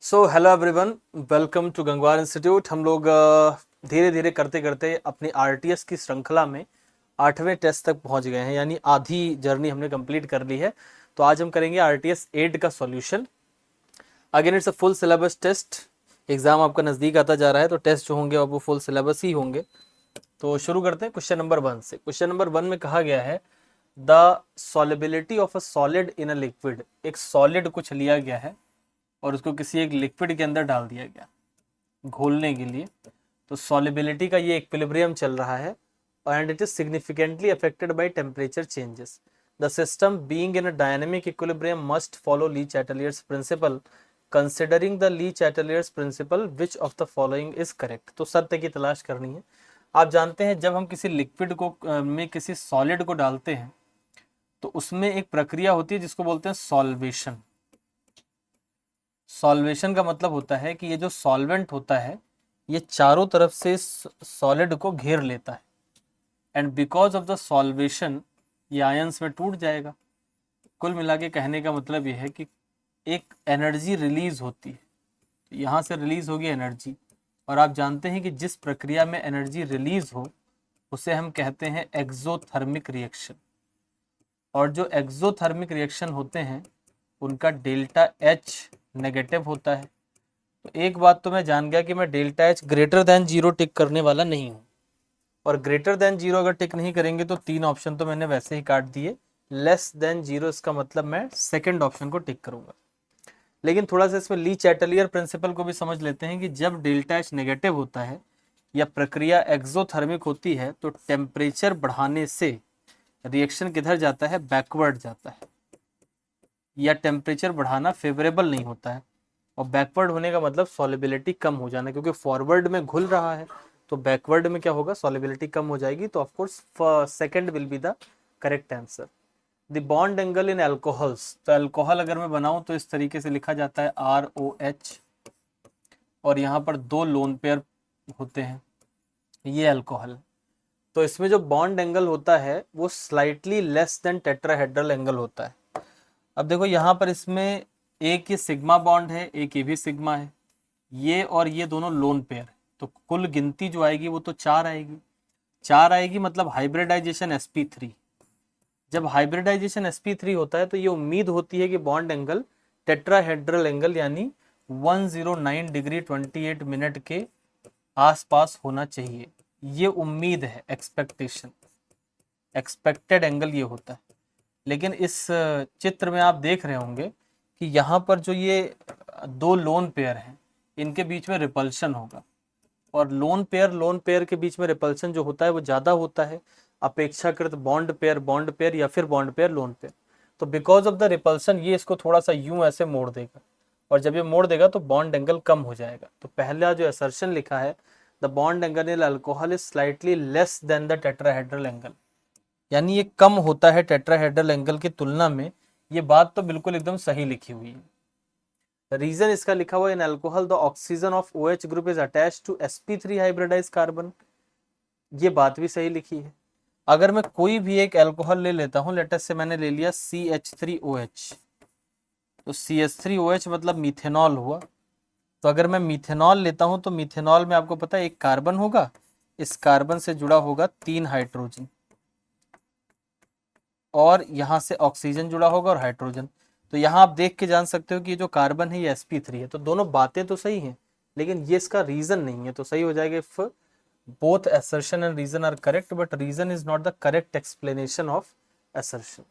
So hello everyone, welcome to Gangwar institute. हम लोग धीरे धीरे करते करते अपनी आरटीएस की श्रृंखला में 8वें टेस्ट तक पहुंच गए हैं, यानी आधी जर्नी हमने कंप्लीट कर ली है। तो आज हम करेंगे आरटीएस 8 का solution. Again it's a full syllabus test. Exam आपका नज़दीक आता जा रहा है तो टेस्ट जो होंगे वो फुल सिलेबस ही होंगे। तो शुरू करते हैं क्वेश्चन नंबर 1 से। क्वेश्चन नंबर 1 में कहा गया है the solubility of a solid in a liquid. एक सॉलिड कुछ लिया गया है और उसको किसी एक लिक्विड के अंदर डाल दिया गया घोलने के लिए। तो सॉलिबिलिटी का ये इक्विलिब्रियम चल रहा है and it is significantly affected by temperature changes. The system being in a dynamic equilibrium must follow Le Chatelier's principle considering the Le Chatelier's principle which of the following is correct. तो सत्य की तलाश करनी है। आप जानते हैं जब हम किसी लिक्विड को में किसी सॉलिड को डालते हैं तो उसमें एक प्रक्रिया होती है जिसको बोलते हैं सॉल्वेशन। सॉल्वेशन का मतलब होता है कि ये जो सॉल्वेंट होता है ये चारों तरफ से सॉलिड को घेर लेता है and because of the solvation ये आयंस में टूट जाएगा। कुल मिला के कहने का मतलब ये है कि एक एनर्जी रिलीज होती है, तो यहाँ से रिलीज होगी एनर्जी। और आप जानते हैं कि जिस प्रक्रिया में एनर्जी रिलीज हो उसे हम कहते हैं एक्सोथर्मिक रिएक्शन। और जो एक्सोथर्मिक रिएक्शन होते हैं उनका डेल्टा एच नेगेटिव होता है। तो एक बात तो मैं जान गया कि मैं delta H greater than zero tick करने वाला नहीं हूँ। और ग्रेटर देन जीरो अगर टिक नहीं करेंगे तो तीन ऑप्शन तो मैंने वैसे ही काट दिए। लेस देन जीरो इसका मतलब मैं सेकंड ऑप्शन को टिक करूंगा। लेकिन थोड़ा सा इसमें ली चैटलियर प्रिंसिपल को भी समझ लेते हैं कि जब डेल्टा एच नेगेटिव होता है या प्रक्रिया एक्सोथर्मिक होती है तो टेम्परेचर बढ़ाने से रिएक्शन किधर जाता है, बैकवर्ड जाता है। या टेम्परेचर बढ़ाना फेवरेबल नहीं होता है। और बैकवर्ड होने का मतलब सॉलिबिलिटी कम हो जाना, क्योंकि फॉरवर्ड में घुल रहा है तो बैकवर्ड में क्या होगा, सॉलिबिलिटी कम हो जाएगी। तो of course second will be the correct answer. The bond angle in alcohols. तो एल्कोहल अगर मैं बनाऊं तो इस तरीके से लिखा जाता है ROH, और यहाँ पर दो लोन पेयर होते हैं, ये अल्कोहल। तो इसमें जो बॉन्ड एंगल होता है वो slightly less than tetrahedral angle होता है। अब देखो यहाँ पर इसमें एक ये सिग्मा बॉन्ड है, एक ये भी सिग्मा है, ये और ये दोनों लोन पेयर। तो कुल गिनती जो आएगी वो तो 4 आएगी। 4 आएगी मतलब हाइब्रिडाइजेशन sp3। जब हाइब्रिडाइजेशन sp3 होता है तो ये उम्मीद होती है कि बॉन्ड एंगल टेट्राहेड्रल एंगल यानी 109 डिग्री 28 मिनट के आसपास होना चाहिए। ये उम्मीद है, एक्सपेक्टेशन, एक्सपेक्टेड एंगल ये होता है। लेकिन इस चित्र में आप देख रहे होंगे कि यहाँ पर जो ये दो लोन पेयर हैं इनके बीच में रिपल्शन होगा। और लोन पेयर के बीच में रिपल्शन जो होता है वो ज़्यादा होता है अपेक्षाकृत बॉन्ड पेयर या फिर बॉन्ड पेयर लोन पेयर। तो बिकॉज ऑफ द रिपल्शन ये इसको थोड़ा सा यूं ऐसे मोड़ देगा, और जब ये मोड़ देगा तो बॉन्ड एंगल कम हो जाएगा। तो पहला जो असर्शन लिखा है the bond angle in alcohol is slightly less than the tetrahedral angle, यानी ये कम होता है टेट्राहेड्रल एंगल की तुलना में। ये बात तो बिल्कुल एकदम सही लिखी हुई है। रीजन इसका लिखा हुआ in alcohol the oxygen of OH group is attached to sp3 hybridise carbon. ये बात भी सही लिखी है। अगर मैं कोई भी एक अल्कोहल ले लेता हूं, लेटेस्ट से मैंने ले लिया CH3OH, तो CH3OH मतलब मीथेनॉल हुआ। तो अगर मैं मीथेनॉल लेता हूं तो मीथेनॉल में आपको पता है एक कार्बन होगा, इस कार्बन से जुड़ा होगा 3 हाइड्रोजन, और यहाँ से ऑक्सीजन जुड़ा होगा और हाइड्रोजन। तो यहाँ आप देख के जान सकते हो कि ये जो कार्बन है ये sp3 है। तो दोनों बातें तो सही हैं, लेकिन ये इसका रीजन नहीं है। तो सही हो जाएगा if both assertion and reason are correct but reason is not the correct explanation of assertion.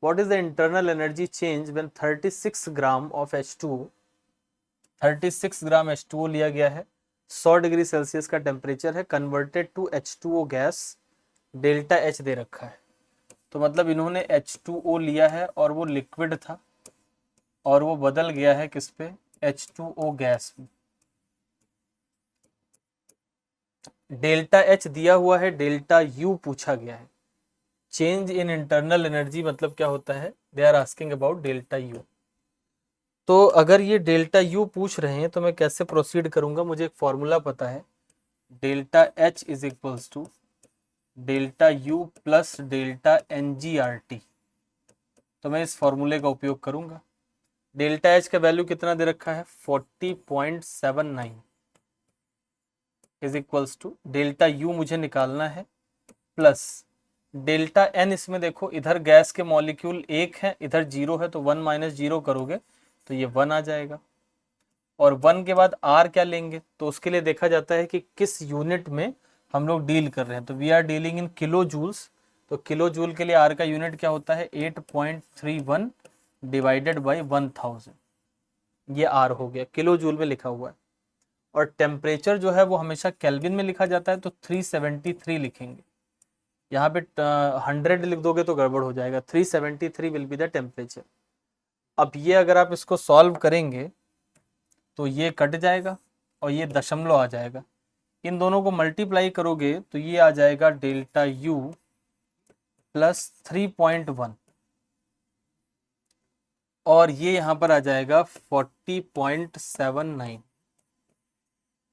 What is the internal energy change when 36 gram of H2O, 36 gram H2O लिया गया है, 100 डिग्री सेल्सियस का टेम्परेचर है, converted to H2O gas, delta H दे रखा है। तो मतलब इन्होंने H2O लिया है और वो लिक्विड था और वो बदल गया है किस पे, H2O गैस में। डेल्टा H दिया हुआ है, डेल्टा U पूछा गया है। चेंज इन इंटरनल एनर्जी मतलब क्या होता है, they are asking about delta U. तो अगर ये डेल्टा यू पूछ रहे हैं तो मैं कैसे प्रोसीड करूंगा, मुझे एक फॉर्मूला पता है, delta H is equals to delta U plus delta NGRT। तो मैं इस फॉर्मूले का उपयोग करूंगा। डेल्टा एच का वैल्यू कितना दे रखा है 40.79 is equals to delta U मुझे निकालना है प्लस डेल्टा एन। इसमें देखो इधर गैस के मॉलिक्यूल एक है, इधर जीरो है, तो 1 माइनस जीरो करोगे तो ये 1 आ जाएगा। और 1 के बाद आर क्या लेंगे, तो उसके लिए देखा जाता है कि किस यूनिट में हम लोग डील कर रहे हैं। तो we are dealing in kilo joules, तो किलो जूल के लिए आर का यूनिट क्या होता है 8.31 डिवाइडेड बाई 1000। ये आर हो गया, किलो जूल में लिखा हुआ है। और टेम्परेचर जो है वो हमेशा केल्विन में लिखा जाता है, तो 373 लिखेंगे। यहाँ पे 100 लिख दोगे तो गड़बड़ हो जाएगा, 373 विल बी द टेम्परेचर। अब ये अगर आप इसको सॉल्व करेंगे तो ये कट जाएगा और ये दशमलव आ जाएगा। इन दोनों को मल्टीप्लाई करोगे तो ये आ जाएगा डेल्टा यू प्लस 3.1 और ये यहाँ पर आ जाएगा 40.79।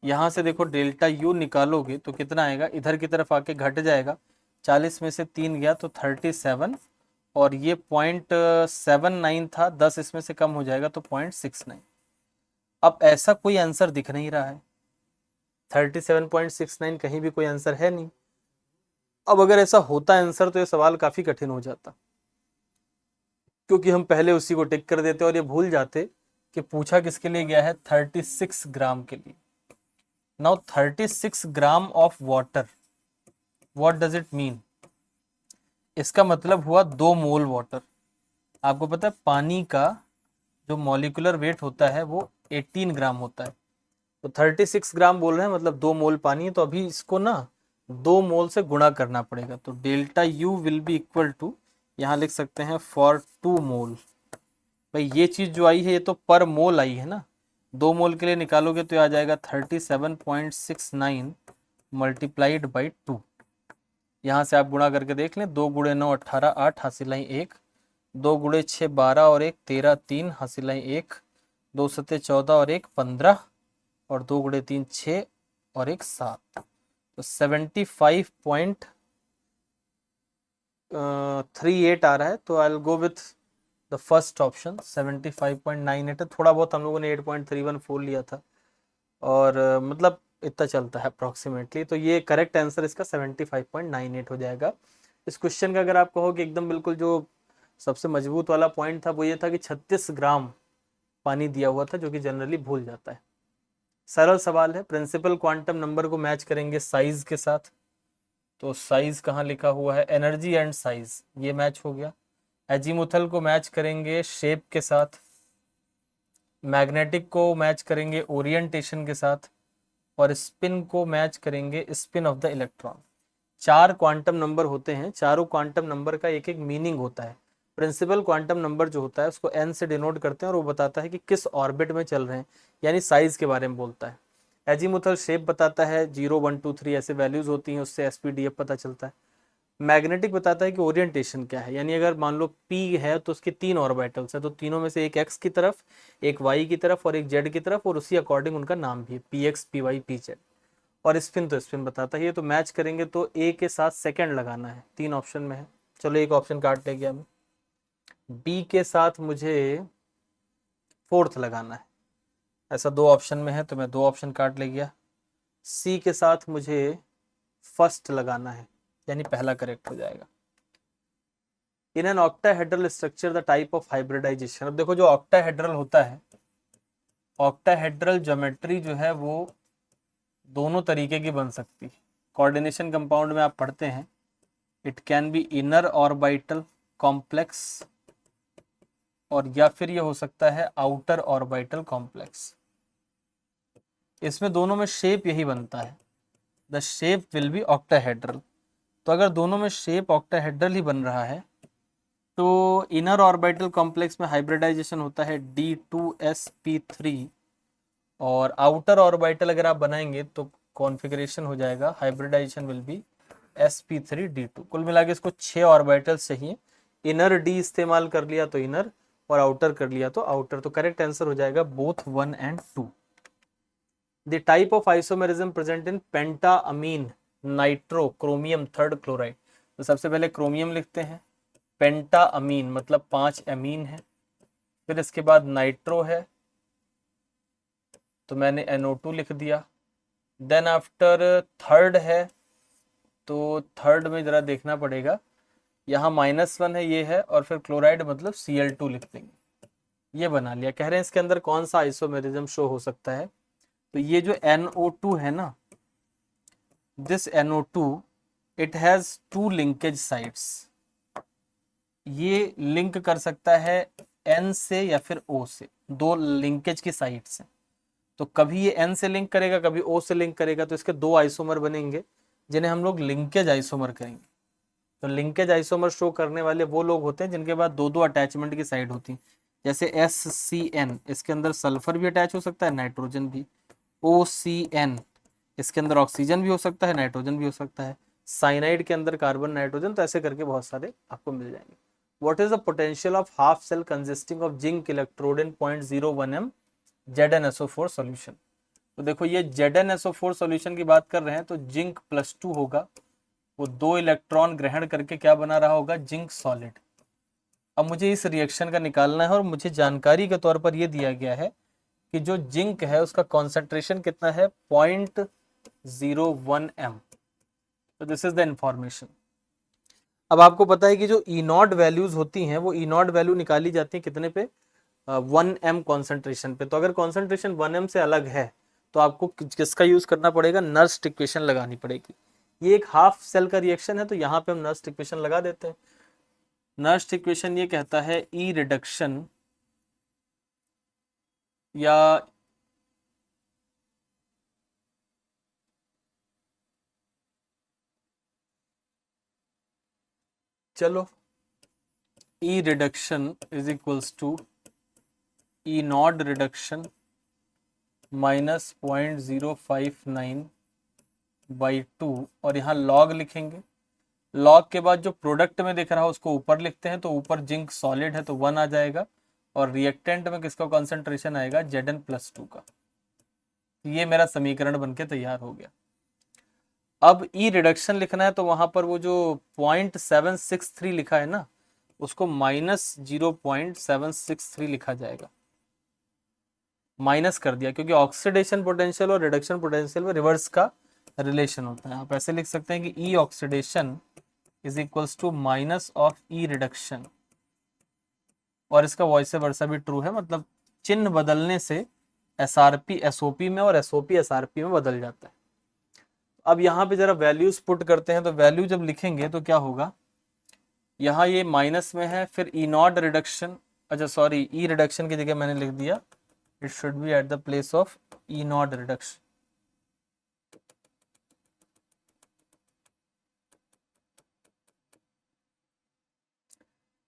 यहाँ से देखो डेल्टा यू निकालोगे तो कितना आएगा, इधर की तरफ आके घट जाएगा, 40 में से 3 गया तो 37 और ये 0.79 था, 10 इसमें से कम हो जाएगा तो 0.69। अब ऐसा कोई आंसर दिख नहीं रहा है, 37.69 कहीं भी कोई आंसर है नहीं। अब अगर ऐसा होता आंसर तो ये सवाल काफी कठिन हो जाता, क्योंकि हम पहले उसी को टिक कर देते और ये भूल जाते कि पूछा किसके लिए गया है 36 ग्राम के लिए। Now 36 gram of water, what does it mean? इसका मतलब हुआ 2 मोल वाटर। आपको पता है पानी का जो मॉलिक्यूलर वेट होता है वो 18 ग्राम होता है, तो 36 ग्राम बोल रहे हैं मतलब 2 मोल पानी है। तो अभी इसको ना 2 मोल से गुणा करना पड़ेगा, तो delta U will be equal to, यहाँ लिख सकते हैं फॉर 2 मोल। भाई ये चीज जो आई है ये तो पर मोल आई है ना, 2 मोल के लिए निकालोगे तो आ जाएगा 37.69 मल्टीप्लाइड बाई 2। यहाँ से आप गुणा करके देख लें, 2 गुणे 9 18, 8 हासिल 1, 2 गुणे 6 12 और 1 13, 3 हासिल 1, 2 सत्ते 14 और 1 15 और 2 गुणे 3 6 और 1 7, तो 75.38 आ रहा है। तो I will go with the first option 75.98 है। थोड़ा बहुत हम लोगों ने 8.314 लिया था और मतलब इतना चलता है अप्रॉक्सीमेटली, तो ये करेक्ट आंसर इसका 75.98 हो जाएगा। इस क्वेश्चन का अगर आप कहोगे एकदम बिल्कुल जो सबसे मजबूत वाला पॉइंट था वो ये था कि 36 ग्राम पानी दिया हुआ था, जो कि जनरली भूल जाता है। सरल सवाल है, प्रिंसिपल क्वांटम नंबर को मैच करेंगे साइज के साथ, तो साइज कहाँ लिखा हुआ है, एनर्जी एंड साइज, ये मैच हो गया। एजीमुथल को मैच करेंगे शेप के साथ, मैग्नेटिक को मैच करेंगे ओरिएंटेशन के साथ, और स्पिन को मैच करेंगे spin off the electron. 4 quantum number होते हैं, चारों क्वांटम नंबर का एक एक मीनिंग होता है। प्रिंसिपल क्वांटम नंबर जो होता है उसको n से डिनोट करते हैं और वो बताता है कि किस ऑर्बिट में चल रहे हैं, यानी साइज के बारे में बोलता है। एजीमुथल शेप बताता है, 0 1 2 3 ऐसे वैल्यूज होती हैं, उससे एसपीडीएफ पता चलता है। मैग्नेटिक बताता है कि ओरिएंटेशन क्या है, यानी अगर मान लो P है तो उसके 3 ऑर्बिटल्स है, तो तीनों में से एक x की तरफ, एक y की तरफ और एक z की तरफ, और उसी अकॉर्डिंग उनका नाम भी है px py pz। और स्पिन तो स्पिन बताता है। ये तो मैच करेंगे तो a के साथ सेकंड लगाना है, 3 ऑप्शन में है। चलो एक ऑप्शन काट ले गया मैं, b के साथ मुझे फोर्थ लगाना है, ऐसा 2 ऑप्शन में है तो मैं 2 ऑप्शन काट ले गया। c के साथ मुझे फर्स्ट लगाना है, यानी पहला करेक्ट हो जाएगा। In an octahedral structure the type of hybridisation. अब देखो जो ऑक्टाहेड्रल होता है, ऑक्टाहेड्रल ज्योमेट्री जो है वो दोनों तरीके की बन सकती है। कोऑर्डिनेशन कंपाउंड में आप पढ़ते हैं, it can be inner orbital complex, और या फिर ये हो सकता है आउटर ऑर्बिटल कॉम्प्लेक्स। इसमें दोनों में शेप यही बनता है, the shape will be octahedral. तो अगर दोनों में शेप ऑक्टाहेड्रल ही बन रहा है तो इनर ऑर्बिटल कॉम्प्लेक्स में हाइब्रिडाइजेशन होता है D2sp3, और आउटर ऑर्बिटल अगर आप बनाएंगे तो कॉन्फ़िगरेशन हो जाएगा, हाइब्रिडाइजेशन विल बी sp3d2। कुल मिला के इसको 6 ऑर्बिटल्स चाहिए, इनर D इस्तेमाल कर लिया तो इनर और आउटर कर लिया तो आउटर, तो करेक्ट आंसर हो जाएगा both 1 and 2। The type of isomerism present in pentaammine nitro chromium third chloride. तो सबसे पहले क्रोमियम लिखते हैं, पेंटाअमीन मतलब 5 अमीन है, फिर इसके बाद नाइट्रो है तो मैंने NO2 लिख दिया। देन आफ्टर थर्ड है, तो थर्ड में ज़रा देखना पड़ेगा, यहाँ -1 है, ये है, और फिर क्लोराइड मतलब Cl2 लिख देंगे। ये बना लिया। कह रहे हैं इसके अंदर कौन सा आइसोमेरिज्म शो हो सकता है, तो ये जो NO2 है ना, this NO2 it has 2 linkage sites. ये लिंक कर सकता है N से या फिर O से, 2 लिंकेज की साइट्स हैं। तो कभी ये N से लिंक करेगा, कभी O से लिंक करेगा, तो इसके 2 आइसोमर बनेंगे जिन्हें हम लोग लिंकेज आइसोमर कहेंगे। तो लिंकेज आइसोमर शो करने वाले वो लोग होते हैं जिनके पास 2-2 अटैचमेंट की साइड होती है। जैसे SCN, इसके अंदर सल्फर भी अटैच हो सकता है, नाइट्रोजन भी। OCN, इसके अंदर ऑक्सीजन भी हो सकता है, नाइट्रोजन भी हो सकता है। साइनाइड के अंदर कार्बन, नाइट्रोजन, तो ऐसे करके बहुत सारे आपको मिल जाएंगे। What is the potential of half cell consisting of zinc electrode in 0.01 m ZnSO4 solution. तो देखो ये ZnSO4 सॉल्यूशन की बात कर रहे हैं, तो जिंक +2 होगा, वो 2 इलेक्ट्रॉन ग्रहण करके क्या बना रहा होगा, जिंक सॉलिड। अब मुझे इस रिएक्शन का निकालना है और मुझे जानकारी के तौर पर यह दिया गया है कि जो जिंक है उसका कॉन्सेंट्रेशन कितना है, 0.01 m। तो दिस इज द इंफॉर्मेशन। अब आपको पता है कि जो E0 वैल्यूज होती हैं वो E0 वैल्यू निकाली जाती है कितने पे, 1 m कॉन्सेंट्रेशन पे। तो अगर कॉन्सेंट्रेशन 1 m से अलग है तो आपको किसका यूज करना पड़ेगा, नर्स्ट इक्वेशन लगानी पड़ेगी। ये एक हाफ सेल का रिएक्शन है तो यहाँ पे हम नर्स्ट इक्वेशन लगा देते हैं। नर्स्ट इक्वेशन ये कहता है ई रिडक्शन या चलो E reduction is equals to E0 reduction -0.059/2, और यहाँ लॉग लिखेंगे। लॉग के बाद जो प्रोडक्ट में दिख रहा है उसको ऊपर लिखते हैं, तो ऊपर जिंक सॉलिड है तो 1 आ जाएगा, और रिएक्टेंट में किसका कॉन्सेंट्रेशन आएगा, Zn+2 का। ये मेरा समीकरण बनके तैयार हो गया। अब ई रिडक्शन लिखना है तो वहां पर वो जो 0.763 लिखा है ना, उसको -0.763 लिखा जाएगा। माइनस कर दिया क्योंकि ऑक्सीडेशन पोटेंशियल और रिडक्शन पोटेंशियल में रिवर्स का रिलेशन होता है। आप ऐसे लिख सकते हैं कि E oxidation is equals to minus of E reduction, और इसका वॉइस वर्सा भी ट्रू है, मतलब चिन्ह बदलने से SRP SOP में और SOP SRP में बदल जाता है। अब यहाँ पे जरा वैल्यूज पुट करते हैं, तो वैल्यू जब लिखेंगे तो क्या होगा, यहाँ ये माइनस में है, फिर E0 रिडक्शन, अच्छा सॉरी ई रिडक्शन की जगह मैंने लिख दिया, it should be at the place of E0 reduction.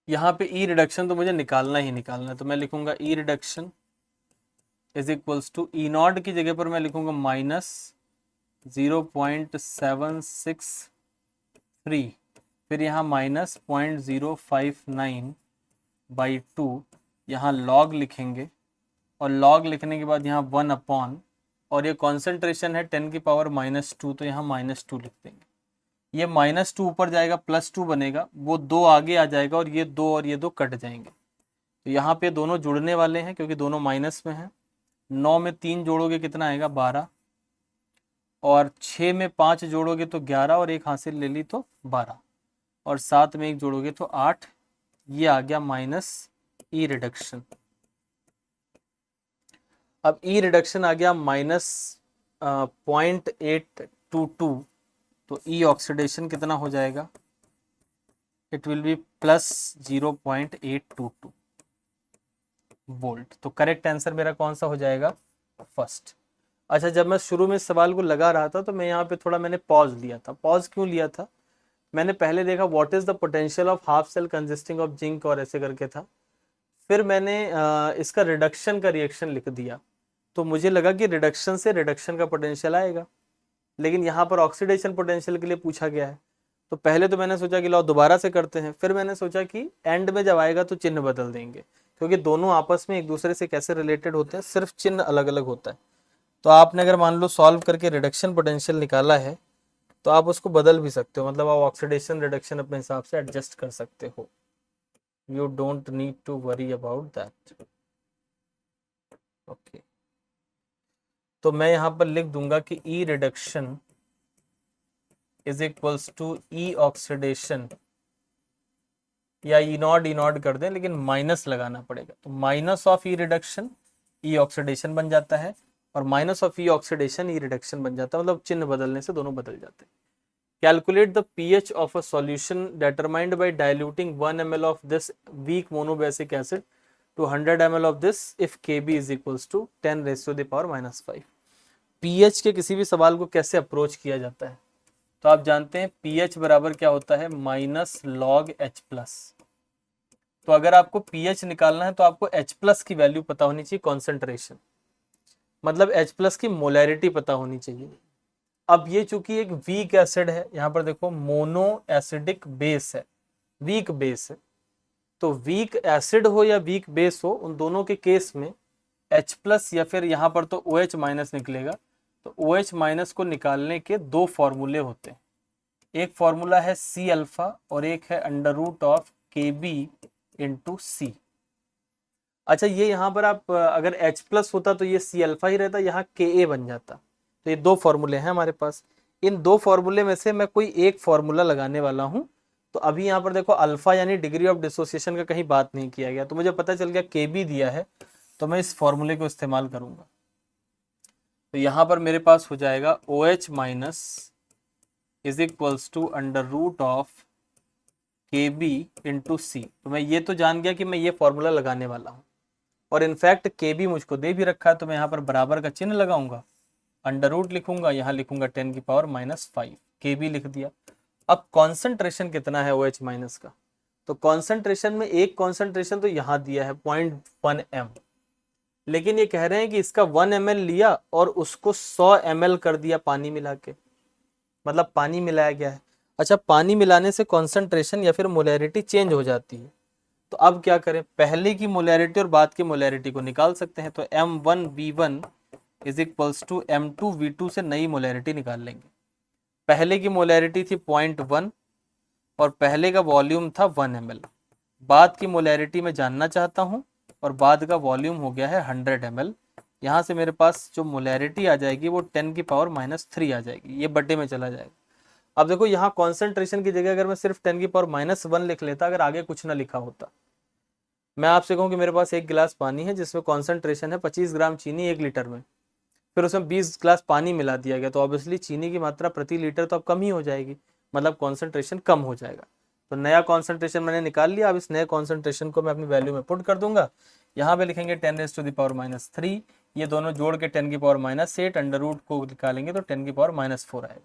यहाँ पे ई रिडक्शन तो मुझे निकालना ही निकालना है, तो मैं लिखूंगा E reduction is equals to E0 की जगह पर मैं लिखूंगा -0.763, फिर यहाँ -0.059/2, यहाँ लॉग लिखेंगे, और लॉग लिखने के बाद यहाँ 1 अपॉन, और ये कॉन्सेंट्रेशन है 10⁻², तो यहाँ -2 लिख देंगे। ये -2 ऊपर जाएगा, +2 बनेगा, वो 2 आगे आ जाएगा, और ये 2 और ये 2 कट जाएंगे। तो यहाँ पे दोनों जुड़ने वाले हैं क्योंकि दोनों माइनस में हैं। 9 में 3 जोड़ोगे कितना आएगा, 12, और 6 में 5 जोड़ोगे तो 11, और एक हासिल ले ली तो 12, और 7 में 1 जोड़ोगे तो 8। ये आ गया माइनस ई रिडक्शन। अब ई रिडक्शन आ गया -0.822, तो ई ऑक्सीडेशन कितना हो जाएगा, इट विल बी +0.822 वोल्ट। तो करेक्ट आंसर मेरा कौन सा हो जाएगा, फर्स्ट। अच्छा, जब मैं शुरू में इस सवाल को लगा रहा था तो मैं यहाँ पे थोड़ा मैंने पॉज लिया था। पॉज क्यों लिया था, मैंने पहले देखा what is the potential of half cell consisting of zinc, और ऐसे करके था। फिर मैंने इसका रिडक्शन का रिएक्शन लिख दिया, तो मुझे लगा कि रिडक्शन से रिडक्शन का पोटेंशियल आएगा, लेकिन यहाँ पर ऑक्सीडेशन पोटेंशियल के लिए पूछा गया है। तो पहले तो मैंने सोचा कि लो दोबारा से करते हैं, फिर मैंने सोचा कि एंड में जब आएगा तो चिन्ह बदल देंगे, क्योंकि दोनों आपस में एक दूसरे से कैसे रिलेटेड होते हैं, सिर्फ चिन्ह अलग अलग होता है। तो आपने अगर मान लो सॉल्व करके रिडक्शन पोटेंशियल निकाला है तो आप उसको बदल भी सकते हो, मतलब आप ऑक्सीडेशन रिडक्शन अपने हिसाब से एडजस्ट कर सकते हो। You don't need to worry about that. Okay, तो मैं यहाँ पर लिख दूंगा कि E reduction is equals to E oxidation, या ई नॉट कर दें, लेकिन माइनस लगाना पड़ेगा, तो minus of E reduction E oxidation बन जाता है, और minus of E oxidation E reduction बन जाता है, मतलब चिन्ह बदलने से दोनों बदल जाते हैं। Calculate the pH of a solution determined by diluting 1 ml of this weak monobasic acid to 100 ml of this if Kb is equals to 10⁻⁵। pH के किसी भी सवाल को कैसे अप्रोच किया जाता है, तो आप जानते हैं pH बराबर क्या होता है, माइनस लॉग H+। तो अगर आपको pH निकालना है तो आपको H+ की वैल्यू पता होनी चाहिए, कॉन्सेंट्रेशन, मतलब H+ की मोलैरिटी पता होनी चाहिए। अब ये चूंकि एक वीक एसिड है, यहाँ पर देखो मोनो एसिडिक बेस है, वीक बेस है, तो वीक एसिड हो या वीक बेस हो, उन दोनों के केस में H+ या फिर यहाँ पर तो OH- निकलेगा, तो OH- को निकालने के दो फॉर्मूले होते हैं, एक फॉर्मूला है C अल्फा और एक है √of Kb इंटू सी। अच्छा, ये यहाँ पर आप अगर H+ होता तो ये C अल्फा ही रहता, यहाँ Ka बन जाता। तो ये दो फॉर्मूले हैं हमारे पास, इन दो फॉर्मूले में से मैं कोई एक फॉर्मूला लगाने वाला हूँ। तो अभी यहाँ पर देखो अल्फा यानी डिग्री ऑफ डिसोसिएशन का कहीं बात नहीं किया गया, तो मुझे पता चल गया Kb दिया है, तो मैं इस फॉर्मूले को इस्तेमाल करूंगा। तो यहाँ पर मेरे पास हो जाएगा OH- is equals to √of Kb into C. तो मैं ये तो जान गया कि मैं ये फॉर्मूला लगाने वाला हूँ, और इनफैक्ट Kb मुझको दे भी रखा है, तो मैं यहाँ पर बराबर का चिन्ह लगाऊंगा, अंडर रूट लिखूंगा, यहाँ लिखूंगा 10⁻⁵ Kb लिख दिया। अब कॉन्सेंट्रेशन कितना है OH- का, तो कॉन्सेंट्रेशन में एक कॉन्सेंट्रेशन तो यहाँ दिया है 0.1 m, लेकिन ये कह रहे हैं कि इसका 1 ml लिया और उसको 100 ml कर दिया पानी मिला के, मतलब पानी मिलाया गया है। अच्छा, पानी मिलाने से कॉन्सेंट्रेशन या फिर मोलैरिटी चेंज हो जाती है, तो अब क्या करें, पहले की मोलैरिटी और बाद की मोलैरिटी को निकाल सकते हैं, तो M1V1 is equals to M2V2 से नई मोलैरिटी निकाल लेंगे। पहले की मोलैरिटी थी 0.1 और पहले का वॉल्यूम था 1 ml, बाद की मोलैरिटी में जानना चाहता हूँ और बाद का वॉल्यूम हो गया है 100 ml। यहाँ से मेरे पास जो मोलैरिटी आ जाएगी वो 10⁻³ आ जाएगी, ये बटे में चला जाएगा। अब देखो यहाँ कॉन्सेंट्रेशन की जगह अगर मैं सिर्फ 10⁻⁻1 लिख लेता, अगर आगे कुछ ना लिखा होता, मैं आपसे कहूँ कि मेरे पास एक गिलास पानी है जिसमें कॉन्सेंट्रेशन है 25 ग्राम चीनी 1 लीटर में, फिर उसमें 20 ग्लास पानी मिला दिया गया, तो ऑब्वियसली चीनी की मात्रा प्रति लीटर तो अब कम ही हो जाएगी, मतलब कॉन्सेंट्रेशन कम हो जाएगा। तो नया कॉन्सेंट्रेशन मैंने निकाल लिया, अब इस नए कॉन्सेंट्रेशन को मैं अपनी वैल्यू में पुट कर दूंगा। यहाँ पे लिखेंगे 10⁻⁻3, ये दोनों जोड़ के 10⁻⁸, अंडर रूट को निकालेंगे तो 10⁻⁴ आएगा।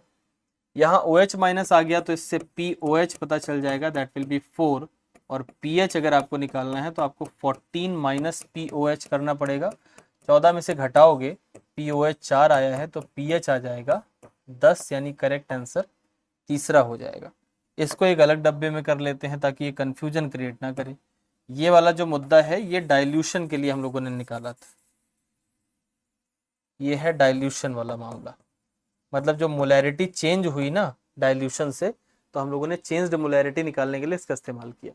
यहाँ OH- आ गया तो इससे POH पता चल जाएगा, दैट विल बी 4, और pH अगर आपको निकालना है तो आपको 14 - POH करना पड़ेगा। 14 में से घटाओगे, POH 4 आया है तो pH आ जाएगा 10, यानी करेक्ट आंसर तीसरा हो जाएगा। इसको एक अलग डब्बे में कर लेते हैं ताकि ये कंफ्यूजन क्रिएट ना करे। ये वाला जो मुद्दा है ये डाइल्यूशन के लिए हम लोगों ने निकाला था, ये है डाइल्यूशन वाला मामला, मतलब जो मोलैरिटी चेंज हुई ना डाइल्यूशन से, तो हम लोगों ने चेंज्ड मोलैरिटी निकालने के लिए इसका इस्तेमाल किया।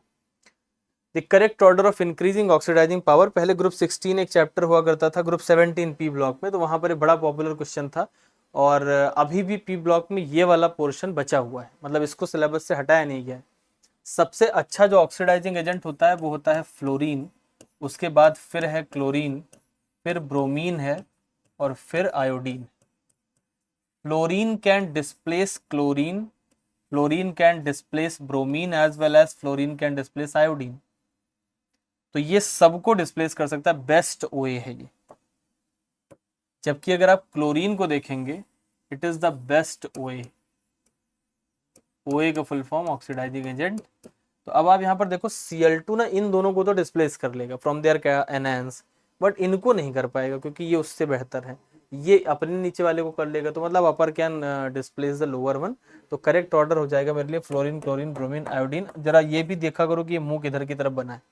The correct order of increasing oxidising power, पहले ग्रुप 16 एक चैप्टर हुआ करता था, ग्रुप 17 पी ब्लॉक में, तो वहां पर एक बड़ा पॉपुलर क्वेश्चन था, और अभी भी पी ब्लॉक में ये वाला पोर्शन बचा हुआ है, मतलब इसको सिलेबस से हटाया नहीं गया है। सबसे अच्छा जो ऑक्सीडाइजिंग एजेंट होता है वो होता है फ्लोरीन, उसके बाद फिर है क्लोरीन, फिर ब्रोमीन है, और फिर iodine. Fluorine can displace chlorine, fluorine can displace bromine as well as fluorine can displace iodine, तो ये सबको डिस्प्लेस कर सकता है, बेस्ट ओए है ये। जबकि अगर आप क्लोरीन को देखेंगे, इट इज द बेस्ट ओए, ओए का फुल फॉर्म ऑक्सीडाइजिंग एजेंट। तो अब आप यहाँ पर देखो Cl2 ना इन दोनों को तो डिस्प्लेस कर लेगा फ्रॉम देयर एनहांस, बट इनको नहीं कर पाएगा क्योंकि ये उससे बेहतर है, ये अपने नीचे वाले को कर लेगा, तो मतलब upper can displace the lower one. तो करेक्ट ऑर्डर हो जाएगा मेरे लिए फ्लोरीन, क्लोरीन, ब्रोमीन, आयोडीन। जरा ये भी देखा करो कि ये मुंह किधर की तरफ बना है,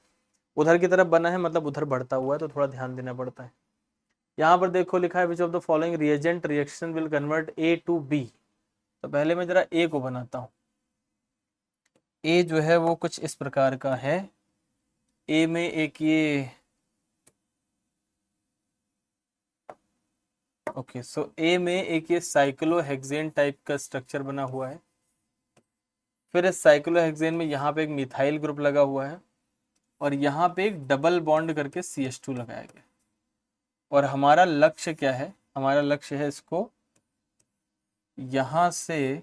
उधर की तरफ बना है मतलब उधर बढ़ता हुआ है, तो थोड़ा ध्यान देना पड़ता है। यहाँ पर देखो लिखा है which of the following reagent reaction will convert A to B। तो पहले मैं जरा ए को बनाता हूँ। ए जो है वो कुछ इस प्रकार का है, ए में एक ये ओके, सो ए में एक ये साइक्लोहेक्सेन टाइप का स्ट्रक्चर बना हुआ है। फिर इस साइक्लोहेक्सेन में यहाँ पे एक मिथाइल ग्रुप लगा हुआ है और यहाँ पे एक डबल बॉन्ड करके CH2 लगाया गया। और हमारा लक्ष्य क्या है? हमारा लक्ष्य है इसको यहाँ से,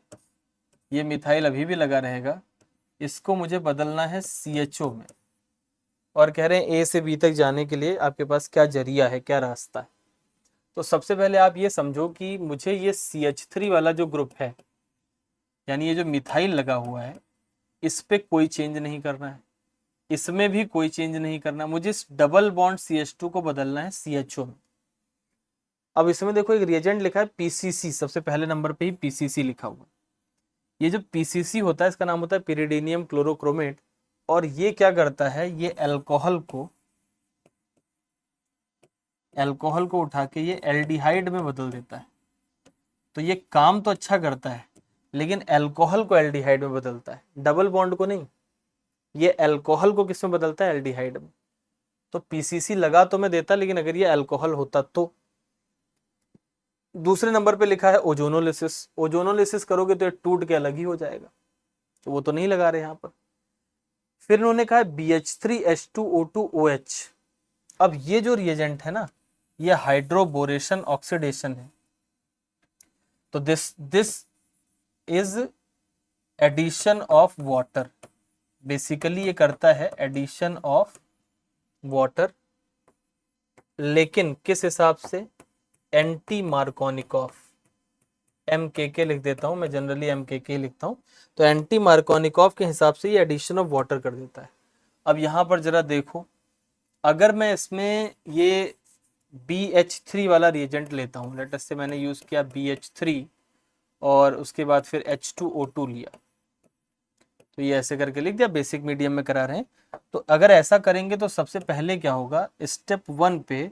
ये मिथाइल अभी भी लगा रहेगा, इसको मुझे बदलना है CHO में। और कह रहे हैं A से B तक जाने के लिए आपके पास क्या जरिया है, क्या रास्ता है। तो सबसे पहले आप ये समझो कि मुझे ये CH3 वाला जो ग्रुप है, यानी ये जो मिथाइल लगा हुआ है, इस पे कोई चेंज नहीं करना है, इसमें भी कोई चेंज नहीं करना, मुझे इस डबल बॉन्ड CH2 को बदलना है CHO में। अब इसमें देखो एक रिएजेंट लिखा है PCC, सबसे पहले नंबर पे ही PCC लिखा हुआ है। ये जो PCC होता है इसका नाम होता है पिरिडीनियम क्लोरोक्रोमेट। और ये क्या करता है, ये अल्कोहल को उठा के ये एल्डिहाइड में बदल देता है। तो ये काम तो अच्छा करता है, लेकिन अल्कोहल को एल्डिहाइड में बदलता है, डबल बॉन्ड को नहीं। ये अल्कोहल को किस में बदलता है? एल्डिहाइड में। तो PCC लगा तो मैं देता, लेकिन अगर ये अल्कोहल होता तो। दूसरे नंबर पे लिखा है ओजोनोलिसिस। ओजोनोलिसिस करोगे तो ये टूट के अलग ही हो जाएगा, तो वो तो नहीं लगा रहे यहाँ पर। फिर इन्होंने कहा BH3H2O2OH। अब ये जो रिएजेंट है ना, ये हाइड्रोबोरेशन ऑक्सीडेशन है। तो this is addition of water. Basically ये करता है एडिशन ऑफ वाटर, लेकिन किस हिसाब से? Anti Markovnikov. MKK लिख देता हूं मैं, जनरली MKK लिखता हूं। तो एंटी मार्कोनिकॉफ के हिसाब से ये एडिशन ऑफ वाटर कर देता है। अब यहां पर जरा देखो, अगर मैं इसमें ये BH3 वाला रिएजेंट लेता हूं, लेट अस से मैंने यूज किया BH3 और उसके बाद फिर H2O2 लिया, तो ये ऐसे करके लिख दिया, बेसिक मीडियम में करा रहे हैं। तो अगर ऐसा करेंगे तो सबसे पहले क्या होगा, स्टेप 1 पे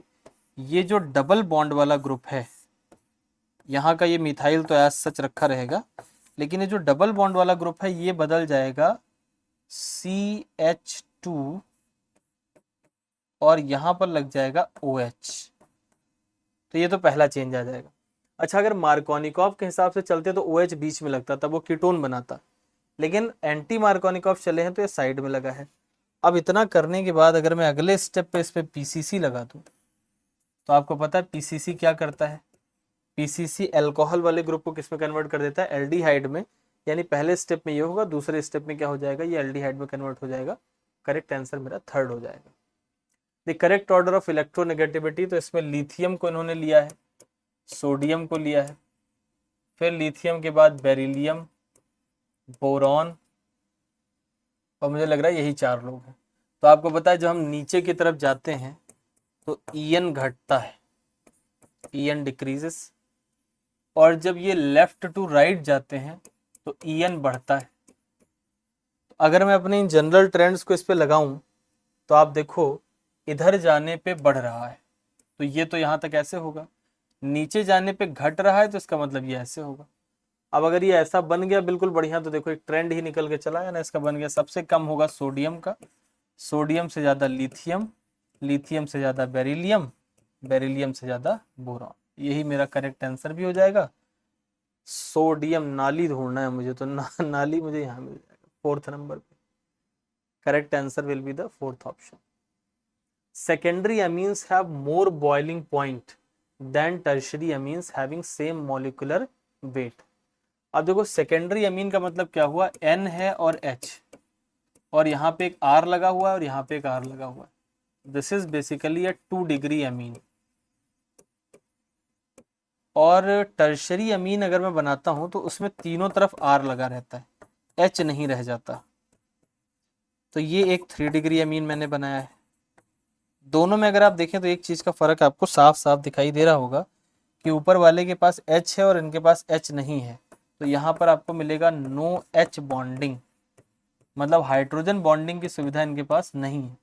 ये जो डबल बॉन्ड वाला ग्रुप है, यहाँ का ये मिथाइल तो ऐसा सच रखा रहेगा, लेकिन ये जो डबल बॉन्ड वाला ग्रुप है ये बदल जाएगा CH2 और यहाँ पर लग जाएगा OH। तो ये तो पहला चेंज आ जाएगा। अच्छा, अगर मार्कोनिकॉफ के हिसाब से चलते तो OH बीच में लगता, तब वो कीटोन बनाता, लेकिन एंटी मार्कोनिकॉफ चले हैं तो ये साइड में लगा है। अब इतना करने के बाद अगर मैं अगले स्टेप पे इस पे PCC लगा दूं, तो आपको पता है PCC क्या करता है? PCC अल्कोहल वाले ग्रुप को किस में कन्वर्ट कर देता है? एल्डिहाइड में। यानी पहले स्टेप में ये होगा, दूसरे स्टेप में क्या हो जाएगा? ये एल्डिहाइड में कन्वर्ट हो जाएगा। करेक्ट आंसर मेरा थर्ड हो जाएगा। The correct order of electronegativity, तो इसमें लिथियम को इन्होंने लिया है, सोडियम को लिया है, फिर लिथियम के बाद बेरिलियम, बोरॉन, और मुझे लग रहा है यही 4 लोग हैं। तो आपको पता है जब हम नीचे की तरफ जाते हैं तो EN घटता है, EN डिक्रीजेस, और जब ये लेफ्ट टू राइट जाते हैं तो EN बढ़ता है। तो अगर मैं अपने इन जनरल ट्रेंड्स को इस पे लगाऊं तो आप देखो इधर जाने पे बढ़ रहा है, तो ये तो यहाँ तक ऐसे होगा, नीचे जाने पे घट रहा है तो इसका मतलब ये ऐसे होगा। अब अगर ये ऐसा बन गया बिल्कुल बढ़िया, तो देखो एक ट्रेंड ही निकल के चला है ना, इसका बन गया सबसे कम होगा सोडियम का, सोडियम से ज़्यादा लिथियम, लिथियम से ज़्यादा बेरिलियम, बेरिलियम से ज़्यादा बोरॉन। यही मेरा करेक्ट आंसर भी हो जाएगा। सोडियम नाली ढूंढना है मुझे, तो नाली मुझे यहाँ मिल जाएगा 4th नंबर पे। Correct answer will be the 4th option. Secondary amines have more boiling point than tertiary amines having same molecular weight। अब देखो सेकेंडरी अमीन का मतलब क्या हुआ, N है और H, और यहाँ पे एक R लगा हुआ है और यहाँ पे एक R लगा हुआ है। This is basically a 2 degree amine. और टर्शरी अमीन अगर मैं बनाता हूं तो उसमें तीनों तरफ R लगा रहता है, H नहीं रह जाता। तो ये एक 3 डिग्री अमीन मैंने बनाया है। दोनों में अगर आप देखें तो एक चीज का फर्क आपको साफ साफ दिखाई दे रहा होगा कि ऊपर वाले के पास H है और इनके पास H नहीं है। तो यहाँ पर आपको मिलेगा नो H बॉन्डिंग, मतलब हाइड्रोजन बॉन्डिंग की सुविधा इनके पास नहीं है।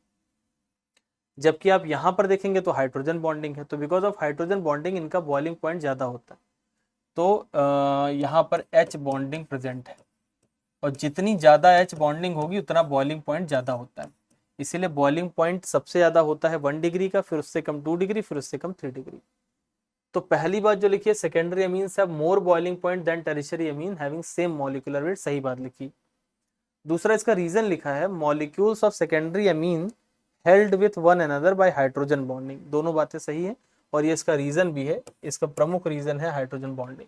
जबकि आप यहाँ पर देखेंगे तो हाइड्रोजन बॉन्डिंग है, तो बिकॉज ऑफ हाइड्रोजन बॉन्डिंग इनका बॉइलिंग पॉइंट ज़्यादा होता है। तो यहाँ पर H बॉन्डिंग प्रेजेंट है, और जितनी ज़्यादा H बॉन्डिंग होगी उतना बॉइलिंग पॉइंट ज़्यादा होता है। इसीलिए बॉइलिंग पॉइंट सबसे ज़्यादा होता है 1 डिग्री का, फिर उससे कम 2 डिग्री, फिर उससे कम 3 डिग्री। तो पहली बात जो लिखी है, secondary amines have more boiling point than tertiary amine having same molecular weight, सही बात लिखी। दूसरा इसका रीजन लिखा है, molecules of secondary amine held with one another by hydrogen bonding, दोनों बातें सही है और ये इसका रीजन भी है, इसका प्रमुख रीजन है hydrogen bonding.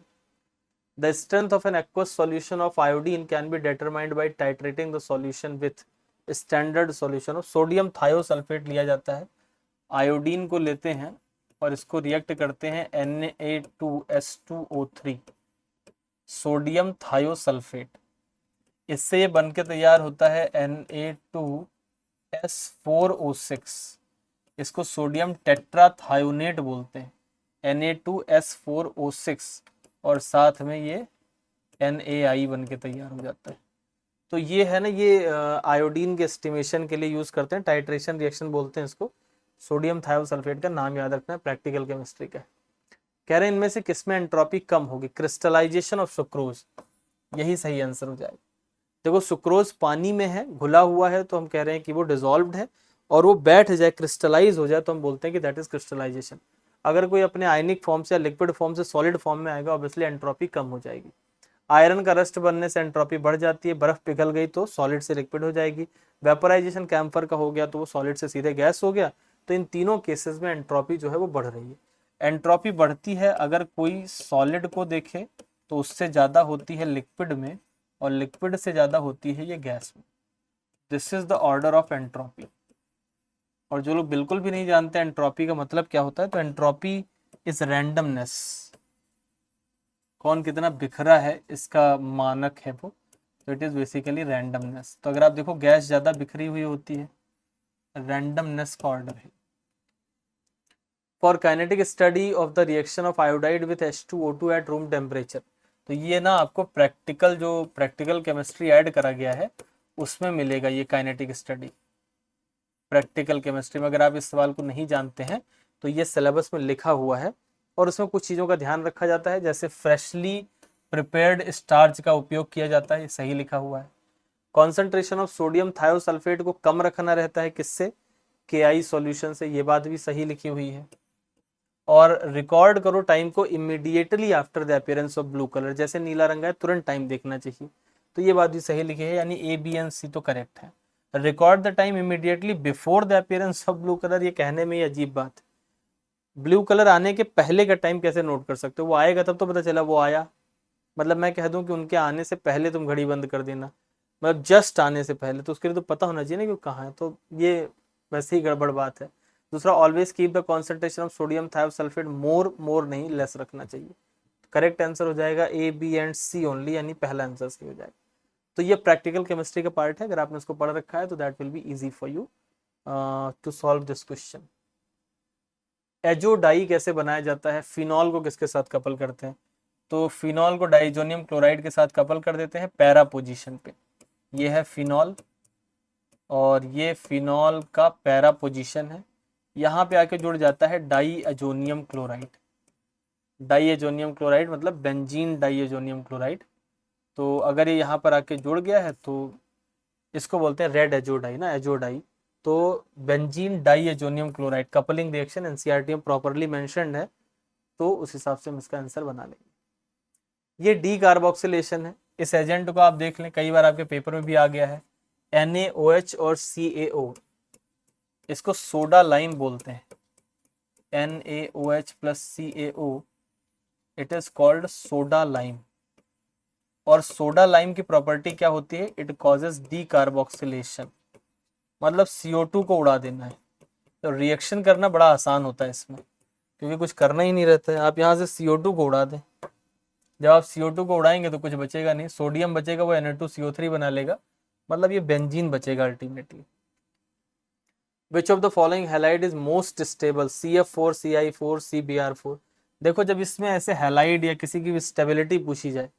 The strength of an aqueous solution of iodine can be determined by titrating the solution with standard solution of sodium thiosulfate लिया जाता है, आयोडीन को लेते हैं और इसको रिएक्ट करते हैं Na2S2O3 सोडियम थायोसल्फेट, इससे ये बन के तैयार होता है Na2S4O6, इसको सोडियम टेट्राथायोनेट बोलते हैं, Na2S4O6 और साथ में ये NaI बन के तैयार हो जाता है। तो ये है ना, ये आयोडीन के एस्टिमेशन के लिए यूज करते हैं, टाइट्रेशन रिएक्शन बोलते हैं इसको। सोडियम थायोसल्फेट का नाम याद रखना है, प्रैक्टिकल केमिस्ट्री का। कह रहे हैं इनमें से किसमें एंट्रोपी कम होगी, क्रिस्टलाइजेशन ऑफ सुक्रोज, यही सही आंसर हो जाएगा। देखो सुक्रोज पानी में है, घुला हुआ है, तो हम कह रहे हैं कि वो डिसॉल्व्ड है, और वो बैठ जाए, क्रिस्टलाइज हो जाए, तो हम बोलते हैं कि दैट इज क्रिस्टलाइजेशन। अगर कोई अपने आयनिक फॉर्म से या लिक्विड फॉर्म से सॉलिड फॉर्म में आएगा, ऑब्वियसली एंट्रोपी कम हो जाएगी। आयरन का रस्ट बनने से एंट्रोपी बढ़ जाती है, बर्फ पिघल गई तो सॉलिड से लिक्विड हो जाएगी, वेपोराइजेशन कैम्फर का हो गया तो वो सॉलिड से सीधे गैस हो गया। तो इन तीनों केसेस में एंट्रोपी जो है वो बढ़ रही है। एंट्रोपी बढ़ती है अगर कोई सॉलिड को देखे तो उससे ज़्यादा होती है लिक्विड में, और लिक्विड से ज़्यादा होती है ये गैस में। This is the order of entropy. और जो लोग बिल्कुल भी नहीं जानते एंट्रोपी का मतलब क्या होता है, तो एंट्रोपी इज रैंडमनेस, कौन कितना बिखरा है इसका मानक है वो, तो इट इज बेसिकली रैंडमनेस। तो अगर आप देखो गैस ज़्यादा बिखरी हुई होती है, रैंडमनेस का ऑर्डर है। For kinetic study of the reaction of iodide with H2O2 at room temperature, तो ये ना आपको प्रैक्टिकल, जो प्रैक्टिकल केमिस्ट्री ऐड करा गया है उसमें मिलेगा ये काइनेटिक स्टडी। प्रैक्टिकल केमिस्ट्री में अगर आप इस सवाल को नहीं जानते हैं तो ये सिलेबस में लिखा हुआ है, और उसमें कुछ चीज़ों का ध्यान रखा जाता है, जैसे फ्रेशली प्रिपेयर्ड स्टार्च का उपयोग किया जाता है, ये सही लिखा हुआ है। कॉन्सेंट्रेशन ऑफ सोडियम थायोसल्फेट को कम रखना रहता है, किससे, KI सॉल्यूशन से, ये बात भी सही लिखी हुई है। और रिकॉर्ड करो टाइम को immediately after the appearance of blue colour, जैसे नीला रंग है तुरंत टाइम देखना चाहिए, तो ये बात भी सही लिखी है, यानी A, B and C तो करेक्ट है। Record the time immediately before the appearance of blue colour, ये कहने में ही अजीब बात है। ब्लू कलर आने के पहले का टाइम कैसे नोट कर सकते हो, वो आएगा तब तो पता चला वो आया। मतलब मैं कह दूं कि उनके आने से पहले तुम घड़ी बंद कर देना, मतलब जस्ट आने से पहले, तो उसके लिए तो पता होना चाहिए ना कि वो कहाँ है, तो ये वैसे ही गड़बड़ बात है। दूसरा, always keep the concentration of sodium thiosulphate more नहीं, लेस रखना चाहिए। करेक्ट आंसर हो जाएगा A, B and C only, यानी पहला आंसर सही हो जाएगा। तो ये प्रैक्टिकल केमिस्ट्री का पार्ट है, अगर आपने इसको पढ़ रखा है तो that will be easy for you to solve this question. Azo dye कैसे बनाया जाता है, फिनॉल को किसके साथ कपल करते हैं, तो फिनॉल को डाइजोनियम क्लोराइड के साथ कपल कर देते हैं पैरा पोजीशन पे। ये है फिनॉल और ये फिनॉल का पैरा पोजीशन है, यहाँ पे आके जुड़ जाता है डाईएजोनियम क्लोराइड। डाईएजोनियम क्लोराइड मतलब बेंजीन डाईएजोनियम क्लोराइड। तो अगर ये यहाँ पर आके जुड़ गया है तो इसको बोलते हैं रेड एजोडाई ना, एजोडाई। तो benzene diazonium chloride coupling reaction NCERT में प्रॉपरली मेंशन्ड है, तो उस हिसाब से हम इसका आंसर बना लेंगे। ये डी कार्बोक्सिलेशन है, इस एजेंट को आप देख लें, कई बार आपके पेपर में भी आ गया है, NaOH और CaO, इसको सोडा लाइम बोलते हैं। NaOH plus CaO, it is called soda lime. और सोडा लाइम की प्रॉपर्टी क्या होती है, इट कॉजेज डी कार्बोक्सिलेशन, मतलब CO2 को उड़ा देना है। तो रिएक्शन करना बड़ा आसान होता है इसमें, क्योंकि कुछ करना ही नहीं रहता है, आप यहाँ से CO2 को उड़ा दें। जब आप CO2 को उड़ाएंगे तो कुछ बचेगा नहीं, सोडियम बचेगा, वो Na2CO3 बना लेगा, मतलब ये बेंजीन बचेगा ultimately. Which of the following halide is most stable, CF4, CI4, CBr4। देखो जब इसमें ऐसे हैलाइड या किसी की भी स्टेबिलिटी पूछी जाए,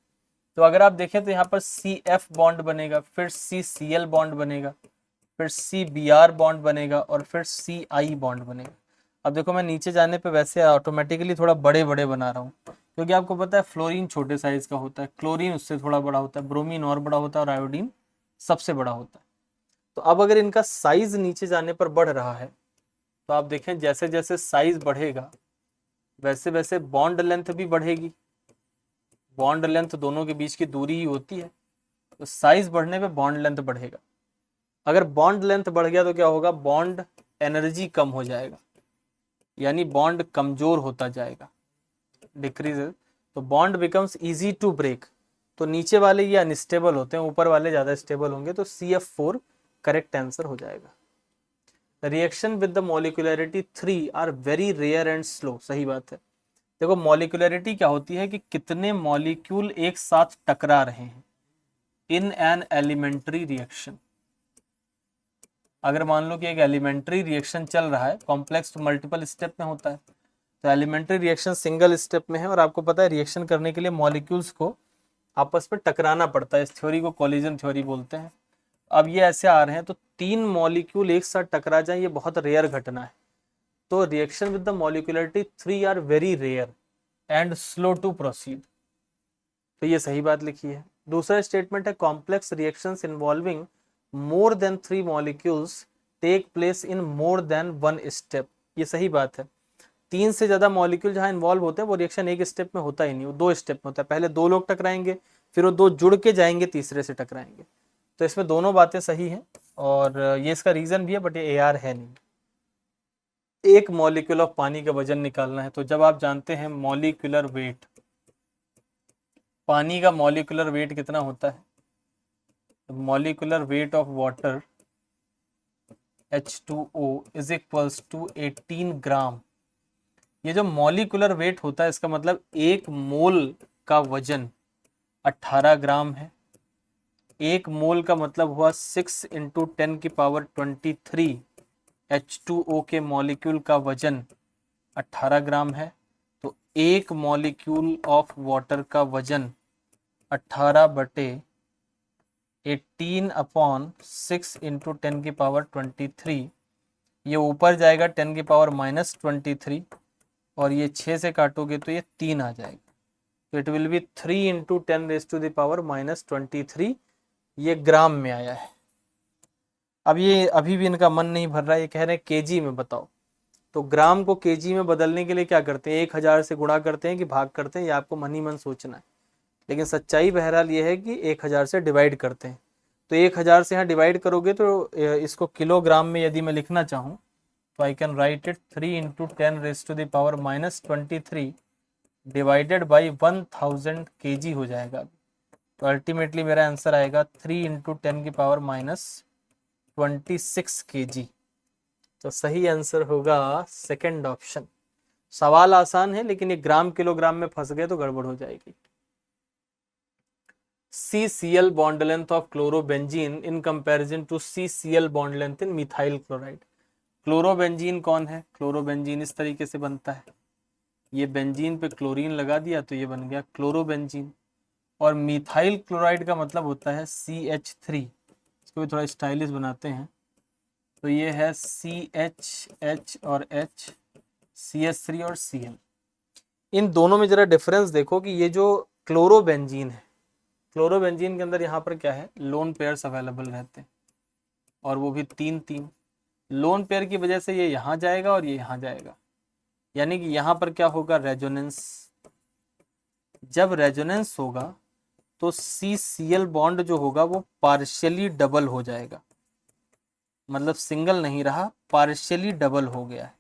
तो अगर आप देखें तो यहाँ पर CF बॉन्ड बनेगा, फिर CCl बॉन्ड बनेगा, फिर CBr बॉन्ड बनेगा, और फिर CI बॉन्ड बनेगा। अब देखो मैं नीचे जाने पे वैसे ऑटोमेटिकली थोड़ा बड़े बड़े बना रहा हूँ, क्योंकि आपको पता है फ्लोरीन छोटे साइज का होता है, क्लोरीन उससे थोड़ा बड़ा होता है, ब्रोमीन और बड़ा होता है, और आयोडीन सबसे बड़ा होता है। तो अब अगर इनका साइज नीचे जाने पर बढ़ रहा है, तो आप देखें जैसे जैसे साइज बढ़ेगा वैसे वैसे बॉन्ड लेंथ भी बढ़ेगी। बॉन्ड लेंथ दोनों के बीच की दूरी ही होती है, तो साइज बढ़ने पे बॉन्ड लेंथ बढ़ेगा। अगर बॉन्ड लेंथ बढ़ गया तो क्या होगा, बॉन्ड एनर्जी कम हो जाएगा, यानी बॉन्ड कमजोर होता जाएगा, डिक्रीजेस। तो bond becomes easy to break. तो नीचे वाले ये अनस्टेबल होते हैं, ऊपर वाले ज्यादा स्टेबल होंगे, तो CF4 करेक्ट आंसर हो जाएगा। Reaction with the molecularity 3 are very rare and slow, सही बात है। देखो मॉलिक्यूलरिटी क्या होती है कि कितने मॉलिक्यूल एक साथ टकरा रहे हैं इन एन एलिमेंट्री रिएक्शन। अगर मान लो कि एक एलिमेंट्री रिएक्शन चल रहा है, कॉम्प्लेक्स तो मल्टीपल स्टेप में होता है, तो एलिमेंट्री रिएक्शन सिंगल स्टेप में है, और आपको पता है रिएक्शन करने के लिए मॉलिक्यूल्स को आपस में टकराना पड़ता है। इस थ्योरी को कोलिजन थ्योरी बोलते हैं। अब ये ऐसे आ रहे हैं, तो 3 मॉलिक्यूल एक साथ टकरा जाए, ये बहुत रेयर घटना है। तो reaction with the molecularity 3 are very rare and slow to proceed, तो ये सही बात लिखी है। दूसरा स्टेटमेंट है complex reactions involving more than 3 molecules take place in more than 1 step, ये सही बात है। 3 से ज्यादा मॉलिक्यूल जहां इन्वॉल्व होते हैं वो रिएक्शन एक स्टेप में होता ही नहीं, वो 2 स्टेप में होता है। पहले 2 लोग टकराएंगे, फिर वो 2 जुड़ के जाएंगे, तीसरे से टकराएंगे। तो इसमें दोनों बातें सही हैं, और ये इसका रीजन भी है, बट ये AR है नहीं। एक मॉलिक्यूल ऑफ पानी का वजन निकालना है, तो जब आप जानते हैं मॉलिक्यूलर वेट, पानी का मॉलिक्यूलर वेट कितना होता है, molecular weight of water H2O is equals to 18 gram. ये जो मॉलिक्यूलर वेट होता है, इसका मतलब एक मोल का वजन 18 ग्राम है। एक मोल का मतलब हुआ 6 इंटू 10⁻23। H2O के मॉलिक्यूल का वजन 18 ग्राम है, तो एक मॉलिक्यूल ऑफ वाटर का वजन 18/18/6 इंटू 10⁻23। ये ऊपर जाएगा 10⁻⁻23, और ये 6 से काटोगे तो ये 3 आ जाएगा, तो इट विल बी 3 इंटू 10⁻⁻23। ये ग्राम में आया है। अब ये अभी भी इनका मन नहीं भर रहा है, ये कह रहे हैं केजी में बताओ। तो ग्राम को केजी में बदलने के लिए क्या करते हैं, 1000 से गुणा करते हैं कि भाग करते हैं, ये आपको मन ही मन सोचना है। लेकिन सच्चाई बहरहाल ये है कि 1000 से डिवाइड करते हैं। तो 1000 से यहाँ डिवाइड करोगे तो इसको किलोग्राम में यदि मैं लिखना चाहूँ, तो I can write it 3 into 10⁻⁻23 divided by 1000 kg हो जाएगा। तो अल्टीमेटली मेरा आंसर आएगा 3 इंटू 10⁻26 kg। तो सही आंसर होगा सेकंड ऑप्शन। सवाल आसान है, लेकिन ये ग्राम किलोग्राम में फंस गए तो गड़बड़ हो जाएगी। CCl bond length of chlorobenzene in comparison to CCl bond length in methyl chloride। Chlorobenzene कौन है, क्लोरोबेंजीन इस तरीके से बनता है, ये बेंजीन पे क्लोरीन लगा दिया तो ये बन गया क्लोरोबेंजीन। और मिथाइल क्लोराइड का मतलब होता है CH3। इसको भी थोड़ा स्टाइलिश बनाते हैं, तो ये है CH और H, CH3 और Cl। इन दोनों में जरा डिफरेंस देखो कि ये जो क्लोरोबेंजीन है, क्लोरोबेंजीन के अंदर यहाँ पर क्या है, लोन पेयर्स अवेलेबल रहते हैं, और वो भी 3-3। लोन पेयर की वजह से ये यहाँ जाएगा और ये यहाँ जाएगा, यानी कि यहाँ पर क्या होगा, रेजोनेंस। जब रेजोनेंस होगा तो CCl बॉन्ड जो होगा वो पार्शियली डबल हो जाएगा, मतलब सिंगल नहीं रहा, पार्शियली डबल हो गया है।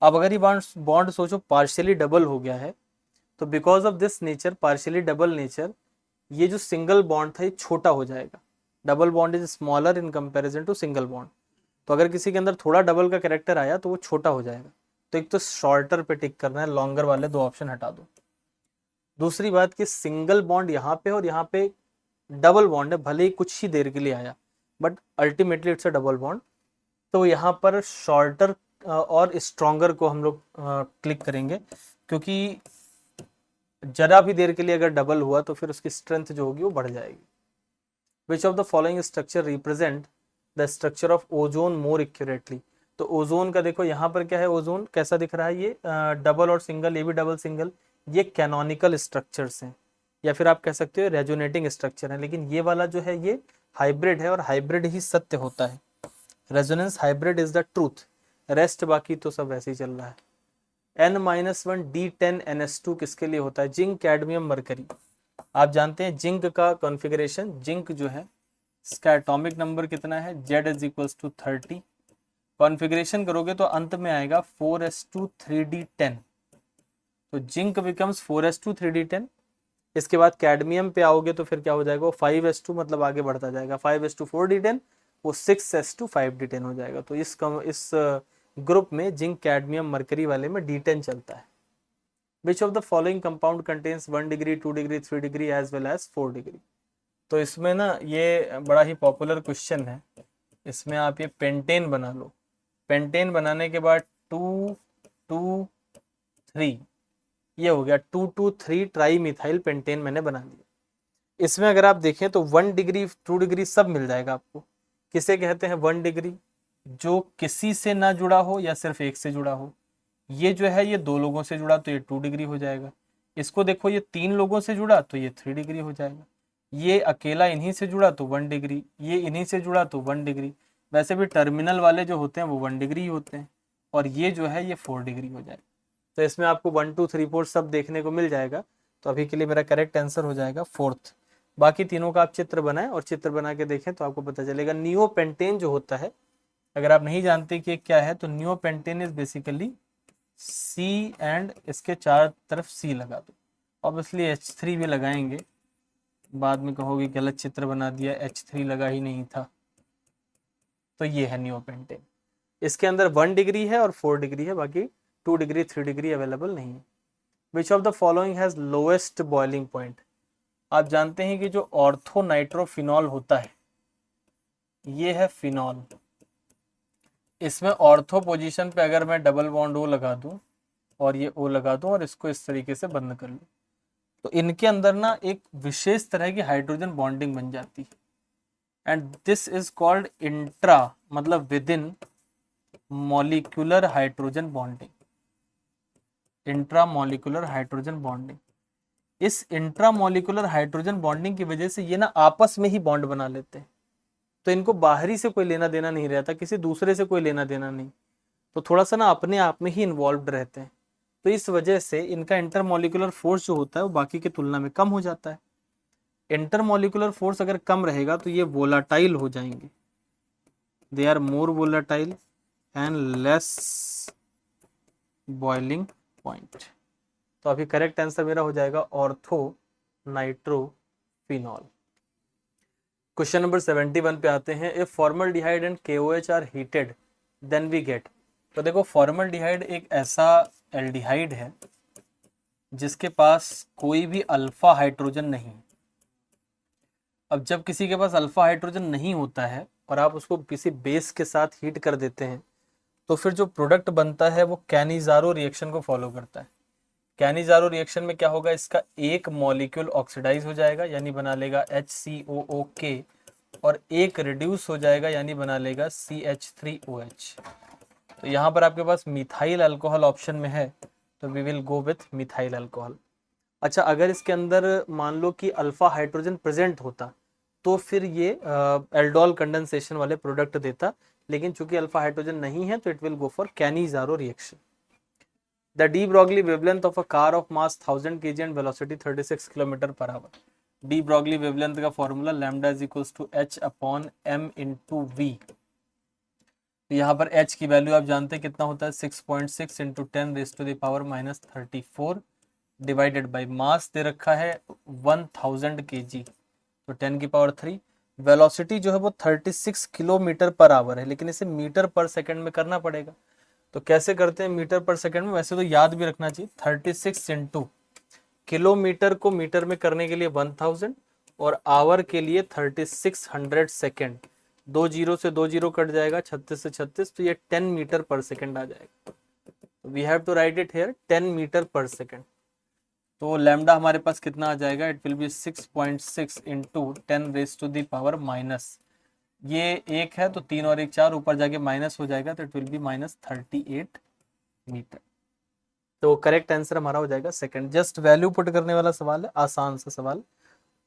अब अगर ये बॉन्ड सोचो पार्शियली डबल हो गया है, तो because of this nature, partially double nature, ये जो सिंगल बॉन्ड था ये छोटा हो जाएगा। Double bond is smaller in comparison to single bond. तो अगर किसी के अंदर थोड़ा डबल का कैरेक्टर आया तो वो छोटा हो जाएगा। तो एक तो शॉर्टर पे टिक करना है, लॉन्गर वाले 2 ऑप्शन हटा दो। दूसरी बात कि सिंगल बॉन्ड यहाँ पे और यहाँ पे डबल बॉन्ड है, भले ही कुछ ही देर के लिए आया, but ultimately it's a double bond. तो यहाँ पर शॉर्टर और स्ट्रॉन्गर को हम लोग क्लिक करेंगे, क्योंकि जरा भी देर के लिए अगर डबल हुआ तो फिर उसकी स्ट्रेंथ जो होगी वो बढ़ जाएगी। विच of the following structure represent the structure of ozone more accurately. तो ओजोन का देखो यहाँ पर क्या है, ओजोन कैसा दिख रहा है, ये डबल और सिंगल, ये भी डबल सिंगल, ये कैनोनिकल स्ट्रक्चर्स हैं, या फिर आप कह सकते हो रेजोनेटिंग स्ट्रक्चर है। लेकिन ये वाला जो है ये हाइब्रिड है, और हाइब्रिड ही सत्य होता है। Resonance hybrid is the truth, rest बाकी तो सब ऐसे ही चल रहा है। N-1 D10NS2 किसके लिए होता है? Zinc, cadmium, mercury. आप जानते हैं जिंक का कॉन्फ़िगरेशन, जिंक जो है इसका एटॉमिक नंबर कितना है? Z=30। कॉन्फ़िगरेशन करोगे तो अंत में आएगा 4s2 3d10, तो जिंक बिकम्स 4s2 3d10। इसके बाद कैडमियम पे आओगे तो फिर क्या हो जाएगा? वो 5s2, मतलब आगे बढ़ता जाएगा, 5s2 4d10, वो 6s2 5d10 हो जाएगा। तो इस ग्रुप में जिंक, कैडमियम, मरकरी वाले में D10 चलता है। Which of the following compound contains 1 degree 2 degree 3 degree as well as 4 degree? तो इसमें ना ये बड़ा ही पॉपुलर क्वेश्चन है। इसमें आप ये पेंटेन बना लो। पेंटेन बनाने के बाद 2 2 3, ये हो गया 2 2 3 ट्राई मिथाइल पेंटेन मैंने बना लिया। इसमें अगर आप देखें तो 1 डिग्री 2 डिग्री सब मिल जाएगा आपको। किसे कहते हैं 1 डिग्री? जो किसी से ना जुड़ा हो या सिर्फ एक से जुड़ा हो। ये जो है ये 2 लोगों से जुड़ा तो ये 2 डिग्री हो जाएगा। इसको देखो ये 3 लोगों से जुड़ा तो ये 3 डिग्री हो जाएगा। ये अकेला इन्हीं से जुड़ा तो 1 डिग्री, ये इन्हीं से जुड़ा तो 1 डिग्री। वैसे भी टर्मिनल वाले जो होते हैं वो 1 डिग्री होते हैं, और ये जो है ये 4 डिग्री हो जाएगा। तो इसमें आपको 1 2 3 4 सब देखने को मिल जाएगा। तो अभी के लिए मेरा करेक्ट आंसर हो जाएगा 4th। बाकी तीनों का आप चित्र बनाएं और चित्र बना के देखें तो आपको पता चलेगा। नियोपेंटेन जो होता है, अगर आप नहीं जानते कि क्या है, तो neopentane is basically C, and इसके चार तरफ C लगा दो। ऑब्वियसली H3 भी लगाएंगे, बाद में कहोगे गलत चित्र बना दिया, H3 लगा ही नहीं था। तो ये है नियोपेंटेन। इसके अंदर 1 डिग्री है और 4 डिग्री है, बाकी 2 डिग्री 3 डिग्री अवेलेबल नहीं है। Which of the following has lowest boiling point? आप जानते हैं कि जो ऑर्थो नाइट्रोफिनॉल होता है, ये है फिनॉल। इसमें ऑर्थो पोजीशन पे अगर मैं डबल बॉन्ड O लगा दूं और ये O लगा दूं और इसको इस तरीके से बंद कर लूं, तो इनके अंदर ना एक विशेष तरह की हाइड्रोजन बॉन्डिंग बन जाती है, and this is called intra, मतलब within molecular hydrogen bonding. Intramolecular hydrogen bonding. इस इंट्रामॉलिक्यूलर हाइड्रोजन बॉन्डिंग की वजह से ये ना आपस में ही बॉन्ड बना लेते हैं, तो इनको बाहरी से कोई लेना देना नहीं रहता, किसी दूसरे से कोई लेना देना नहीं, तो थोड़ा सा ना अपने आप में ही इन्वॉल्व रहते हैं। तो इस वजह से इनका इंटरमॉलिक्यूलर फोर्स जो होता है वो बाकी की तुलना में कम हो जाता है। इंटरमॉलिक्यूलर फोर्स अगर कम रहेगा तो ये वोलाटाइल हो जाएंगे, they are more volatile and less boiling point. तो अभी करेक्ट आंसर मेरा हो जाएगा ऑर्थो नाइट्रोफिनॉल। क्वेश्चन नंबर 71 पे आते हैं। If formaldehyde and KOH are heated then we get. तो देखो फॉर्मल्डिहाइड एक ऐसा एल्डिहाइड है जिसके पास कोई भी अल्फा हाइड्रोजन नहीं। अब जब किसी के पास अल्फा हाइड्रोजन नहीं होता है और आप उसको किसी बेस के साथ हीट कर देते हैं, तो फिर जो प्रोडक्ट बनता है वो कैनिजारो रिएक्शन को फॉलो करता है। कैनिजारो रिएक्शन में क्या होगा? इसका एक मॉलिक्यूल ऑक्सीडाइज हो जाएगा यानी बना लेगा HCOOK, और एक रिड्यूस हो जाएगा यानी बना लेगा CH3OH। तो यहाँ पर आपके पास मिथाइल अल्कोहल ऑप्शन में है, तो we will go with methyl alcohol. अच्छा, अगर इसके अंदर मान लो कि अल्फा हाइड्रोजन प्रेजेंट होता तो फिर ये एल्डोल कंडेंसेशन वाले प्रोडक्ट देता, लेकिन चूंकि अल्फा हाइड्रोजन नहीं है तो it will go for Cannizzaro reaction. The de Broglie wavelength of a car of mass 1000 kg and velocity 36 km/h. de Broglie wavelength का formula lambda is equals to H/m into V। तो यहाँ पर H की value आप जानते हैं कितना होता है? 6.6 इंटू 10⁻⁻⁴ डिवाइडेड बाई मास दे रखा है 1000 kg, तो 10⁻³ वेलोसिटी जो है वो 36 km/h है, लेकिन इसे मीटर पर सेकंड में करना पड़ेगा। तो कैसे करते हैं मीटर पर सेकंड में? वैसे तो याद भी रखना चाहिए, 36 इंटू किलोमीटर को मीटर में करने के लिए 1000 और आवर के लिए 3600 सेकेंड। 2 जीरो से 2 जीरो कट जाएगा, 36 से 36, तो ये 10 मीटर पर सेकेंड आ जाएगा। We have to write it here 10 metre per second. तो लैम्डा हमारे पास कितना आ जाएगा? इट विल बी 6.6 इंटू 10⁻⁻, ये एक है तो 3 और 1 4, ऊपर जाके माइनस हो जाएगा तो इट विल बी -38 मीटर। तो करेक्ट आंसर हमारा हो जाएगा सेकंड। जस्ट वैल्यू पुट करने वाला सवाल है, आसान सा सवाल,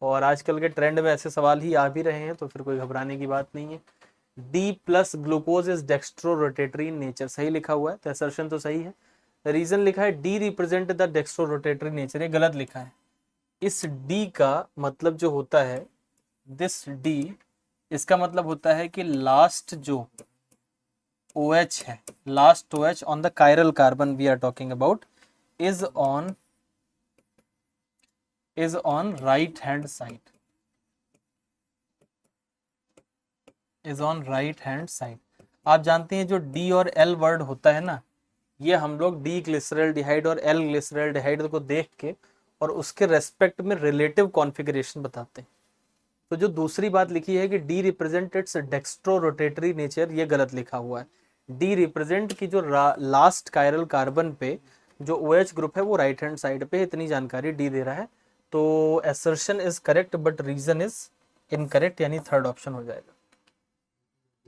और आजकल के ट्रेंड में ऐसे सवाल ही आ भी रहे हैं, तो फिर कोई घबराने की बात नहीं है। D+ glucose is dextrorotatory in nature, सही लिखा हुआ है, तो असर्शन तो सही है। रीजन लिखा है D represent the dextrorotatory nature, ये गलत लिखा है। इस डी का मतलब जो होता है, दिस डी, इसका मतलब होता है कि लास्ट जो OH है, last OH on the chiral carbon we are talking about is on right hand side, is on right hand side. आप जानते हैं जो डी और एल वर्ड होता है ना, ये हम लोग डी ग्लिसरॉल्डिहाइड और एल ग्लिसरॉल्डिहाइड को देख के और उसके रेस्पेक्ट में रिलेटिव कॉन्फ़िगरेशन बताते हैं। तो जो दूसरी बात लिखी है कि D represent its dextrorotatory nature, ये गलत लिखा हुआ है। डी रिप्रेजेंट की जो लास्ट कायरल कार्बन पे जो OH ग्रुप है वो राइट हैंड साइड पे, इतनी जानकारी डी दे रहा है। तो assertion is correct but reason is incorrect, यानी थर्ड ऑप्शन हो जाएगा।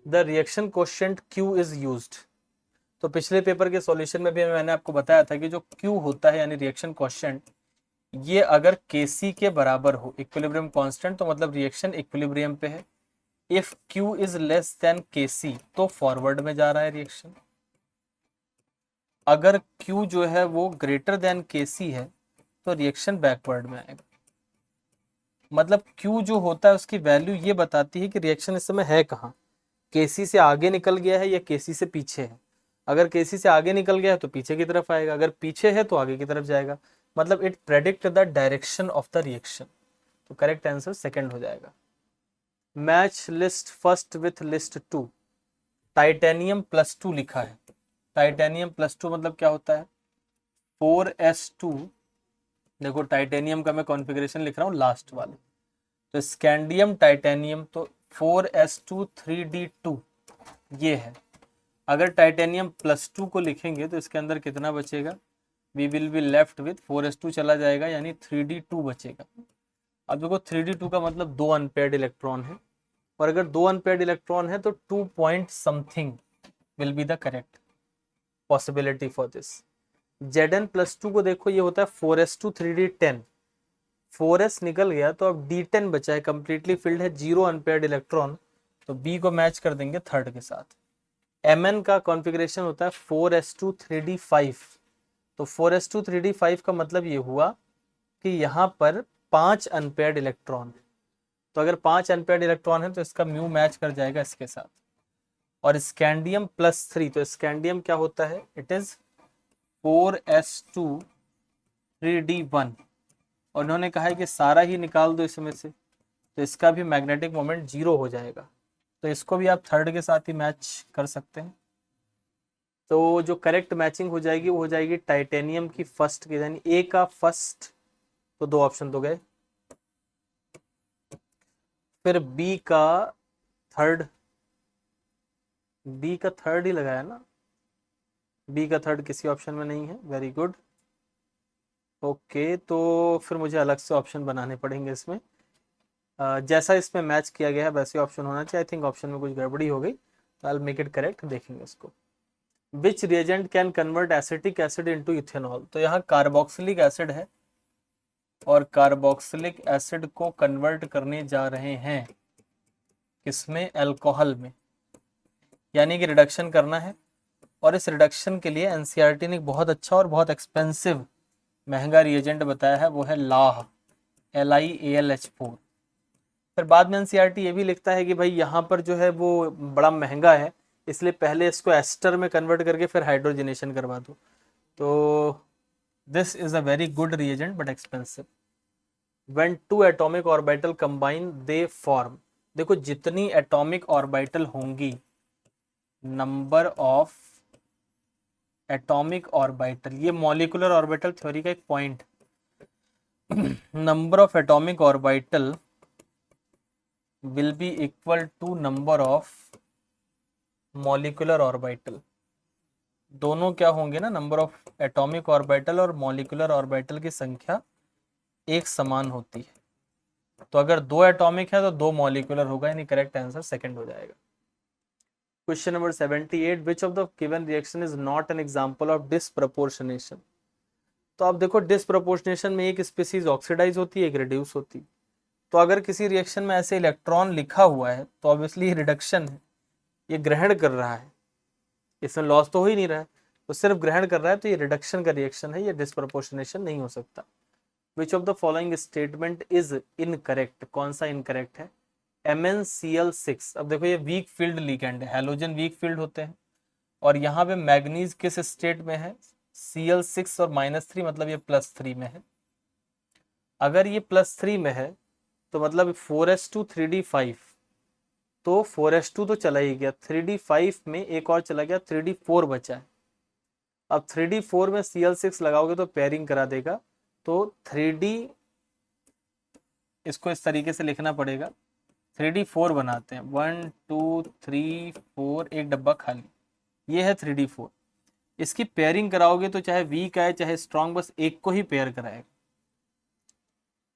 The reaction coefficient Q is used. तो पिछले पेपर के सॉल्यूशन में भी मैंने आपको बताया था कि जो Q होता है यानी रिएक्शन कोएफिशिएंट, ये अगर Kc के बराबर हो, इक्विलिब्रियम कांस्टेंट, तो मतलब रिएक्शन इक्विलिब्रियम पे है। If Q is less than Kc तो फॉरवर्ड में जा रहा है रिएक्शन। अगर Q जो है वो ग्रेटर देन Kc है तो रिएक्शन बैकवर्ड में आएगा। मतलब Q जो होता है उसकी वैल्यू ये बताती है कि रिएक्शन इस समय है कहाँ, Kc से आगे निकल गया है या Kc से पीछे है। अगर Kc से आगे निकल गया है तो पीछे की तरफ आएगा, अगर पीछे है तो आगे की तरफ जाएगा। मतलब it predict the direction of the reaction. तो करेक्ट आंसर सेकंड हो जाएगा। Match list first with list 2, titanium +2 लिखा है। टाइटेनियम +2 मतलब क्या होता है, 4s2। देखो टाइटेनियम का मैं कॉन्फ़िगरेशन लिख रहा हूँ लास्ट वाले, तो स्कैंडियम टाइटेनियम, तो 4s2 3d2 ये है। अगर टाइटेनियम +2 को लिखेंगे तो इसके अंदर कितना बचेगा, we will be left with 4s2 चला जाएगा यानी 3d2 बचेगा। अब देखो 3d2 का मतलब 2 अनपेयर्ड इलेक्ट्रॉन है, और अगर 2 अनपेयर्ड इलेक्ट्रॉन है तो 2 point something will be the correct possibility for this. Zn+2 को देखो, ये होता है 4s2 3d10, 4s निकल गया तो अब d10 बचा है, कंप्लीटली फिल्ड है, 0 अनपेयर्ड इलेक्ट्रॉन, तो B को मैच कर देंगे थर्ड के साथ। Mn का कॉन्फ़िगरेशन होता है 4s2 3d5, तो 4s2 3d5 का मतलब ये हुआ कि यहाँ पर 5 अनपेयर्ड इलेक्ट्रॉन है, तो अगर 5 अनपेयर्ड इलेक्ट्रॉन है तो इसका म्यू मैच कर जाएगा इसके साथ। और स्कैंडियम +3, तो स्कैंडियम क्या होता है, इट इज 4s2 3d1, और उन्होंने कहा है कि सारा ही निकाल दो इसमें से, तो इसका भी मैग्नेटिक मोमेंट 0 हो जाएगा, तो इसको भी आप थर्ड के साथ ही मैच कर सकते हैं। तो जो करेक्ट मैचिंग हो जाएगी वो हो जाएगी टाइटेनियम की फर्स्ट की, यानी ए का फर्स्ट, तो 2 ऑप्शन तो गए। फिर बी का थर्ड, बी का थर्ड ही लगाया ना, बी का थर्ड किसी ऑप्शन में नहीं है, वेरी गुड। ओके, तो फिर मुझे अलग से ऑप्शन बनाने पड़ेंगे इसमें। जैसा इसमें मैच किया गया है वैसे ऑप्शन होना चाहिए। आई थिंक ऑप्शन में कुछ गड़बड़ी हो गई, तो आई मेक इट करेक्ट, देखेंगे इसको। Which reagent can convert acetic acid into ethanol, तो यहाँ कार्बोक्सिलिक एसिड है और कार्बोक्सिलिक एसिड को कन्वर्ट करने जा रहे हैं किसमें, अल्कोहल में, यानी कि रिडक्शन करना है। और इस रिडक्शन के लिए एनसीईआरटी ने एक बहुत अच्छा और बहुत एक्सपेंसिव महंगा रिएजेंट बताया है, वो है लाह, LiAlH4। फिर बाद में एनसीईआरटी ये भी लिखता है कि भाई यहाँ पर जो है वो बड़ा महंगा है, इसलिए पहले इसको एस्टर में कन्वर्ट करके फिर हाइड्रोजनेशन करवा दो। तो this is a very good reagent but expensive. When 2 atomic orbital combine they form, देखो जितनी एटॉमिक ऑर्बिटल होंगी, नंबर ऑफ एटॉमिक ऑर्बिटल, ये मॉलिक्यूलर ऑर्बिटल थ्योरी का एक point, number of atomic orbital will be equal to number of molecular orbital। दोनों क्या होंगे ना, नंबर ऑफ एटॉमिक ऑर्बिटल और मॉलिक्यूलर ऑर्बिटल की संख्या एक समान होती है। तो अगर 2 एटॉमिक है तो 2 मॉलिक्यूलर होगा, यानी करेक्ट आंसर सेकंड हो जाएगा। Question number 78, which of the given reaction is not an example of disproportionation. तो आप देखो डिसप्रपोर्शनेशन में एक स्पीसीज ऑक्सीडाइज होती है, एक रिड्यूस होती है। तो अगर किसी रिएक्शन में ऐसे इलेक्ट्रॉन लिखा हुआ है तो ऑब्वियसली रिडक्शन है, ये ग्रहण कर रहा है, इसमें लॉस तो हो ही नहीं रहा है। वो सिर्फ ग्रहण कर रहा है, तो ये रिडक्शन का रिएक्शन है, ये डिस्प्रोपोर्शनेशन नहीं हो सकता। विच of the following statement is incorrect, कौन सा इनकरेक्ट है? MnCl6, अब देखो ये वीक फील्ड लिगेंड है, हैलोजन वीक फील्ड होते हैं, और यहाँ पे मैग्नीज किस स्टेट में है? Cl6 और -3, मतलब ये +3 में है। अगर ये +3 में है तो मतलब 4s2 3d5, तो 4s2 तो चला ही गया, 3d5 में एक और चला गया, 3d4 बचा है। अब 3d4 में Cl6 लगाओगे तो पेयरिंग करा देगा, तो 3d, इसको इस तरीके से लिखना पड़ेगा, 3d4 बनाते हैं, 1 2 3 4, एक डब्बा खाली, ये है 3d4। इसकी पेयरिंग कराओगे तो चाहे वीक आए चाहे स्ट्रांग, बस एक को ही पेयर कराएगा।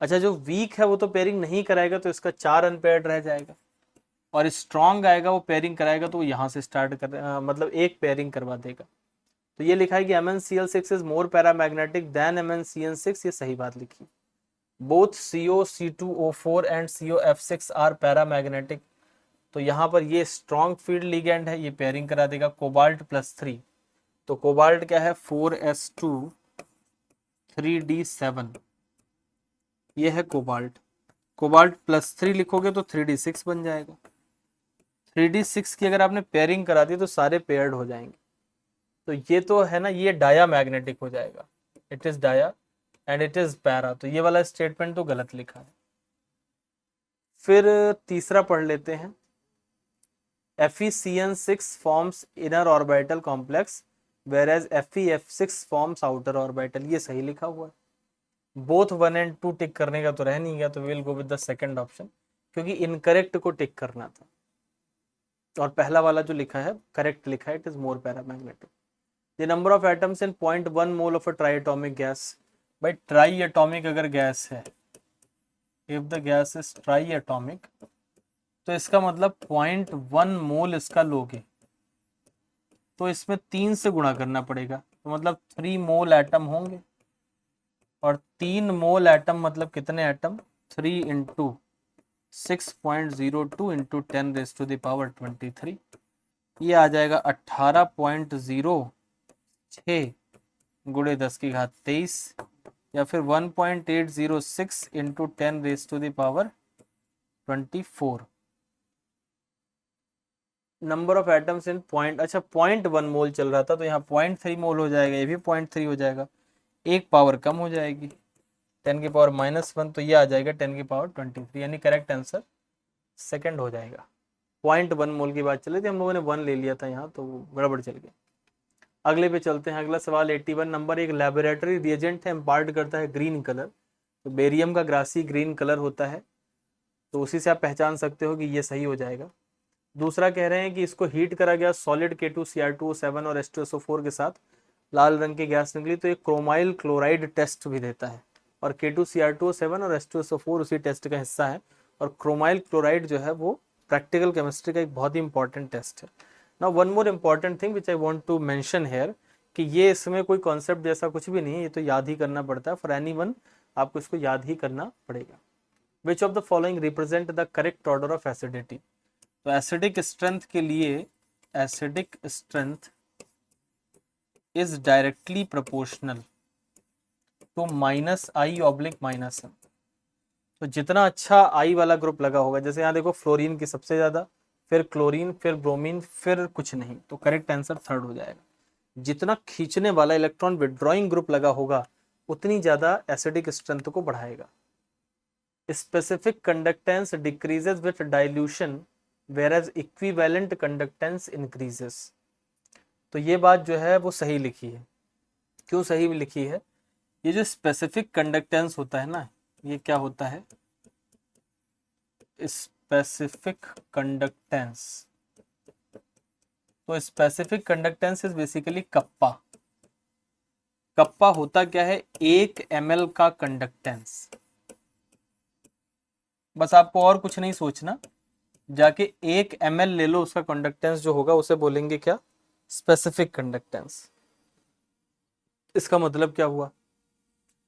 अच्छा, जो वीक है वो तो पेयरिंग नहीं कराएगा, तो इसका 4 अनपेयर्ड रह जाएगा, और स्ट्रांग आएगा वो पेयरिंग कराएगा, तो यहाँ से स्टार्ट कर मतलब एक पेयरिंग करवा देगा। तो ये लिखा है कि MnCl6 is more paramagnetic then MnCn6, ये सही बात लिखी। Both CO C2O4 and COF6 are paramagnetic, तो यहाँ पर ये स्ट्रॉन्ग फील्ड लिगेंड है, ये पेयरिंग करा देगा। कोबाल्ट +3, तो कोबाल्ट क्या है? 4s2 3d7, ये है कोबाल्ट। कोबाल्ट +3 लिखोगे तो 3d6 बन जाएगा। 3d6 की अगर आपने पेयरिंग करा दी तो सारे पेयर्ड हो जाएंगे, तो ये तो है ना, ये डाया मैग्नेटिक हो जाएगा, it is dia and it is para, तो ये वाला स्टेटमेंट तो गलत लिखा है। फिर तीसरा पढ़ लेते हैं, FeCN6 forms inner orbital complex whereas FeF6 forms outer orbital, ये सही लिखा हुआ है। बोथ 1 एंड 2 टिक करने का तो रह नहीं गया, तो will go with the second option, क्योंकि इनकरेक्ट को टिक करना था, और पहला वाला जो लिखा है करेक्ट लिखा है, it is more paramagnetic. The number of atoms in 0.1 mole of a triatomic gas, भाई ट्राइएटॉमिक अगर गैस है, if the gas is triatomic, तो इसका मतलब 0.1 मोल इसका लोगे तो इसमें 3 से गुणा करना पड़ेगा, तो मतलब 3 मोल एटम होंगे, और 3 मोल एटम मतलब कितने एटम? 3 इंटू 6.02 इंटू 10⁻23, ये आ जाएगा 18.06 गुणे 10⁻23, या फिर 1.806 into 10⁻24। Number of atoms in point, अच्छा 0.1 मोल चल रहा था, तो यहाँ 0.3 मोल हो जाएगा, ये भी 0.3 हो जाएगा, एक पावर कम हो जाएगी, 10⁻−1, तो ये आ जाएगा 10⁻23, यानी करेक्ट आंसर सेकंड हो जाएगा। 0.1 मोल की बात चली थी, हम लोगों ने 1 ले लिया था यहाँ, तो गड़बड़ चल गई। अगले पे चलते हैं, अगला सवाल 81 नंबर, एक लेबोरेटरी रिएजेंट है, इम्पार्ट करता है ग्रीन कलर, तो बेरियम का ग्रासी ग्रीन कलर होता है, तो उसी से आप पहचान सकते हो कि ये सही हो जाएगा। दूसरा कह रहे हैं कि इसको हीट करा गया सॉलिड K2Cr2O7 और H2SO4 के साथ लाल रंग की गैस निकली, तो एक क्रोमाइल क्लोराइड टेस्ट भी देता है, और K2Cr2O7 और H2SO4 उसी टेस्ट का हिस्सा है, और क्रोमाइल क्लोराइड जो है वो प्रैक्टिकल केमिस्ट्री का एक बहुत ही इंपॉर्टेंट टेस्ट है। Now one more important thing which I want to mention here, कि ये इसमें कोई कॉन्सेप्ट जैसा कुछ भी नहीं है, ये तो याद ही करना पड़ता है, फॉर एनीवन आपको इसको याद ही करना पड़ेगा। Which of the following represent the correct order of acidity, तो एसिडिक स्ट्रेंथ के लिए acidic strength is directly proportional to -I/-M, तो जितना अच्छा I वाला ग्रुप लगा होगा, जैसे यहाँ देखो फ्लोरीन की सबसे ज्यादा, फिर क्लोरीन, फिर ब्रोमीन, फिर कुछ नहीं, तो करेक्ट आंसर थर्ड हो जाएगा। जितना खींचने वाला इलेक्ट्रॉन विड्रॉइंग ग्रुप लगा होगा उतनी ज्यादा एसिडिक स्ट्रेंथ को बढ़ाएगा। Specific conductance decreases with dilution whereas equivalent conductance increases, तो ये बात जो है वो सही लिखी है। क्यों सही लिखी है? ये जो स्पेसिफिक कंडक्टेंस होता है ना, ये क्या होता है? स्पेसिफिक कंडक्टेंस, तो specific conductance is basically kappa. Kappa होता क्या है? 1 ml का कंडक्टेंस, बस आपको और कुछ नहीं सोचना, जाके 1 ml ले लो, उसका कंडक्टेंस जो होगा उसे बोलेंगे क्या? Specific conductance. इसका मतलब क्या हुआ?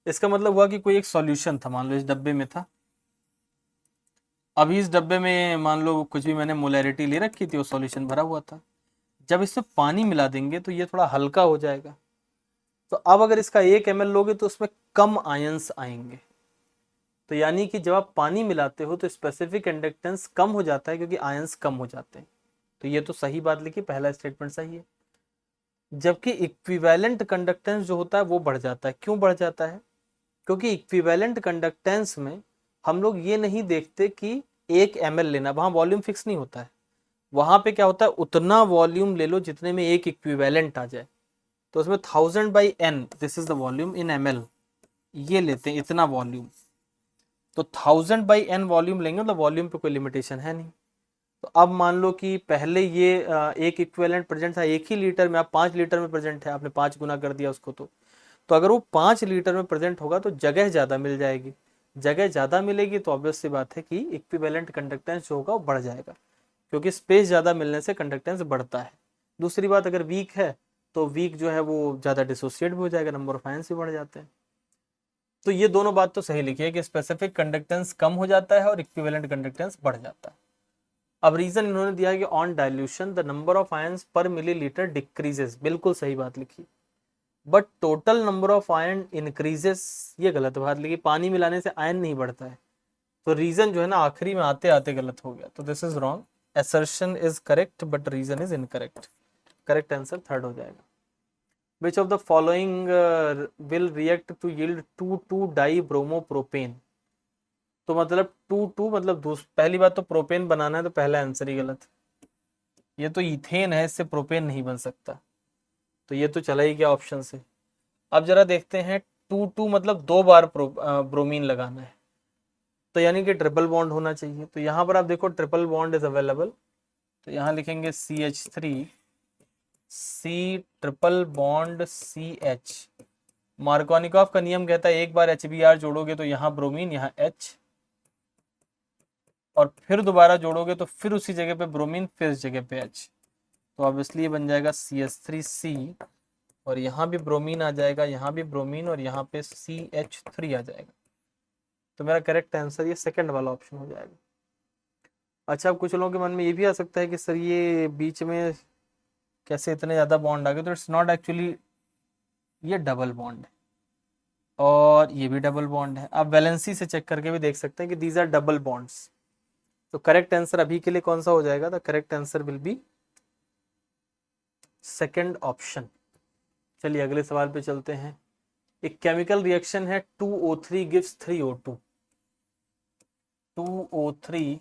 इसका मतलब हुआ कि कोई एक सॉल्यूशन था, मान लो इस डब्बे में था, अभी इस डब्बे में मान लो कुछ भी मैंने मोलैरिटी ले रखी थी, वो सॉल्यूशन भरा हुआ था, जब इसमें पानी मिला देंगे तो ये थोड़ा हल्का हो जाएगा। तो अब अगर इसका 1 ml लोगे तो उसमें कम आयंस आएंगे। तो यानी कि जब आप पानी मिलाते हो तो स्पेसिफिक इंडक्टेंस कम हो जाता है क्योंकि आयंस कम हो जाते हैं। तो ये तो सही बात लिखी, पहला स्टेटमेंट सही है। जबकि इक्विवेलेंट कंडक्टेंस जो होता है वो बढ़ जाता है। क्यों बढ़ जाता है? क्योंकि इक्विवेलेंट कंडक्टेंस में हम लोग ये नहीं देखते कि 1 ml लेना, वहां वॉल्यूम फिक्स नहीं होता है। वहां पे क्या होता है, उतना वॉल्यूम ले लो जितने में एक इक्विवेलेंट आ जाए। तो उसमें 1000/n, this is the volume in ml, ये लेते हैं इतना वॉल्यूम। तो 1000/n वॉल्यूम लेंगे तो वॉल्यूम पे कोई लिमिटेशन है नहीं। तो अब मान लो कि पहले ये एक इक्विवेलेंट प्रेजेंट था 1 ही लीटर में, अब 5 लीटर में प्रेजेंट है, आपने 5 गुना कर दिया उसको। तो अगर वो 5 लीटर में प्रेजेंट होगा तो जगह ज़्यादा मिल जाएगी। जगह ज़्यादा मिलेगी तो ऑब्वियस सी बात है कि इक्विवेलेंट कंडक्टेंस जो होगा वो बढ़ जाएगा, क्योंकि स्पेस ज़्यादा मिलने से कंडक्टेंस बढ़ता है। दूसरी बात, अगर वीक है तो वीक जो है वो ज़्यादा डिसोसिएट भी हो जाएगा, नंबर ऑफ आयंस भी बढ़ जाते हैं। तो ये दोनों बात तो सही लिखी है कि स्पेसिफिक कंडक्टेंस कम हो जाता है और इक्विवेलेंट कंडक्टेंस बढ़ जाता है। अब रीजन इन्होंने दिया है कि on dilution the number of ions पर मिलीलीटर डिक्रीजेस, बिल्कुल सही बात लिखी। But total number of ion increases, ये गलत बात लिखी। पानी मिलाने से आयन नहीं बढ़ता है। तो रीजन जो है ना आखिरी में आते आते गलत हो गया, तो this is wrong. assertion is correct but reason is incorrect. Correct answer third हो जाएगा। Which of the following will react to yield 2,2-dibromopropane? तो मतलब 2,2 मतलब पहली बात तो प्रोपेन बनाना है तो पहला आंसर ही गलत। ये तो इथेन है, इससे प्रोपेन नहीं बन सकता, तो ये तो चला ही गया ऑप्शन से। अब जरा देखते हैं 2,2 मतलब 2 बार ब्रोमीन लगाना है, तो यानी कि ट्रिपल बॉन्ड होना चाहिए। तो यहाँ पर आप देखो ट्रिपल बॉन्ड इज अवेलेबल, तो यहाँ लिखेंगे CH3 C triple bond CH। Markovnikov का नियम कहता है एक बार HBr जोड़ोगे तो यहाँ ब्रोमीन, यहाँ H, और फिर दोबारा जोड़ोगे तो फिर उसी जगह पे ब्रोमीन, फिर इस जगह पे H। तो अब इसलिए बन जाएगा CH3C, और यहाँ भी ब्रोमीन आ जाएगा, यहाँ भी ब्रोमीन, और यहाँ पे CH3 आ जाएगा। तो मेरा करेक्ट आंसर ये सेकंड वाला ऑप्शन हो जाएगा। अच्छा, अब कुछ लोगों के मन में ये भी आ सकता है कि सर ये बीच में कैसे इतने ज़्यादा बॉन्ड आ गए, तो इट्स नॉट एक्चुअली, ये डबल बॉन्ड है और ये भी डबल बॉन्ड है। आप वैलेंसी से चेक करके भी देख सकते हैं कि दीज आर डबल बॉन्ड्स। तो करेक्ट आंसर अभी के लिए कौन सा हो जाएगा? The correct answer will be second option. चलिए अगले सवाल पे चलते हैं। एक केमिकल रिएक्शन है 2O3 gives 3O2, 2O3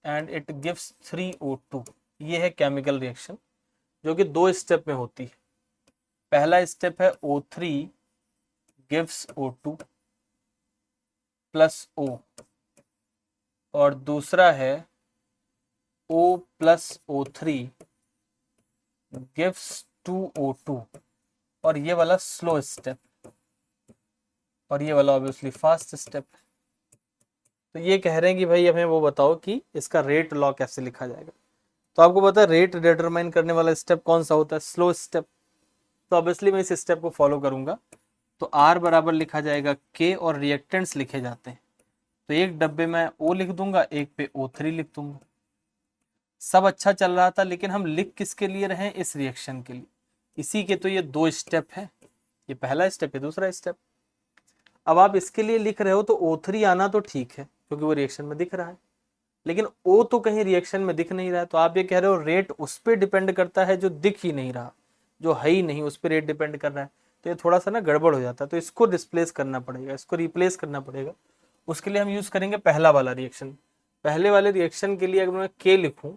and it gives 3O2। ये है केमिकल रिएक्शन जो कि 2 स्टेप में होती है। पहला स्टेप है O3 gives O2 plus O, और दूसरा है O plus O3 gives 2O2, और ये वाला स्लो स्टेप, और ये वाला ऑब्वियसली फास्ट स्टेप। तो ये कह रहे हैं कि भाई हमें वो बताओ कि इसका रेट लॉ कैसे लिखा जाएगा। तो आपको पता है रेट डिटरमाइन करने वाला स्टेप कौन सा होता है? Slow step. तो ऑब्वियसली मैं इस स्टेप को फॉलो करूंगा। तो R बराबर लिखा जाएगा K, और रिएक्टेंट्स लिखे जाते हैं। तो एक डब्बे में O लिख दूंगा, एक पे O3 लिख दूंगा। सब अच्छा चल रहा था, लेकिन हम लिख किसके लिए रहे हैं? इस रिएक्शन के लिए। इसी के तो ये 2 स्टेप है, ये पहला स्टेप है, दूसरा स्टेप। अब आप इसके लिए लिख रहे हो तो O3 आना तो ठीक है क्योंकि वो रिएक्शन में दिख रहा है, लेकिन O तो कहीं रिएक्शन में दिख नहीं रहा है। तो आप ये कह रहे हो रेट उस पर डिपेंड करता है जो दिख ही नहीं रहा, जो है ही नहीं, उस पर रेट डिपेंड कर रहा है। तो ये थोड़ा सा ना गड़बड़ हो जाता है, तो इसको डिस्प्लेस करना पड़ेगा, इसको रिप्लेस करना पड़ेगा। उसके लिए हम यूज करेंगे पहला वाला रिएक्शन। पहले वाले रिएक्शन के लिए अगर मैं K लिखूं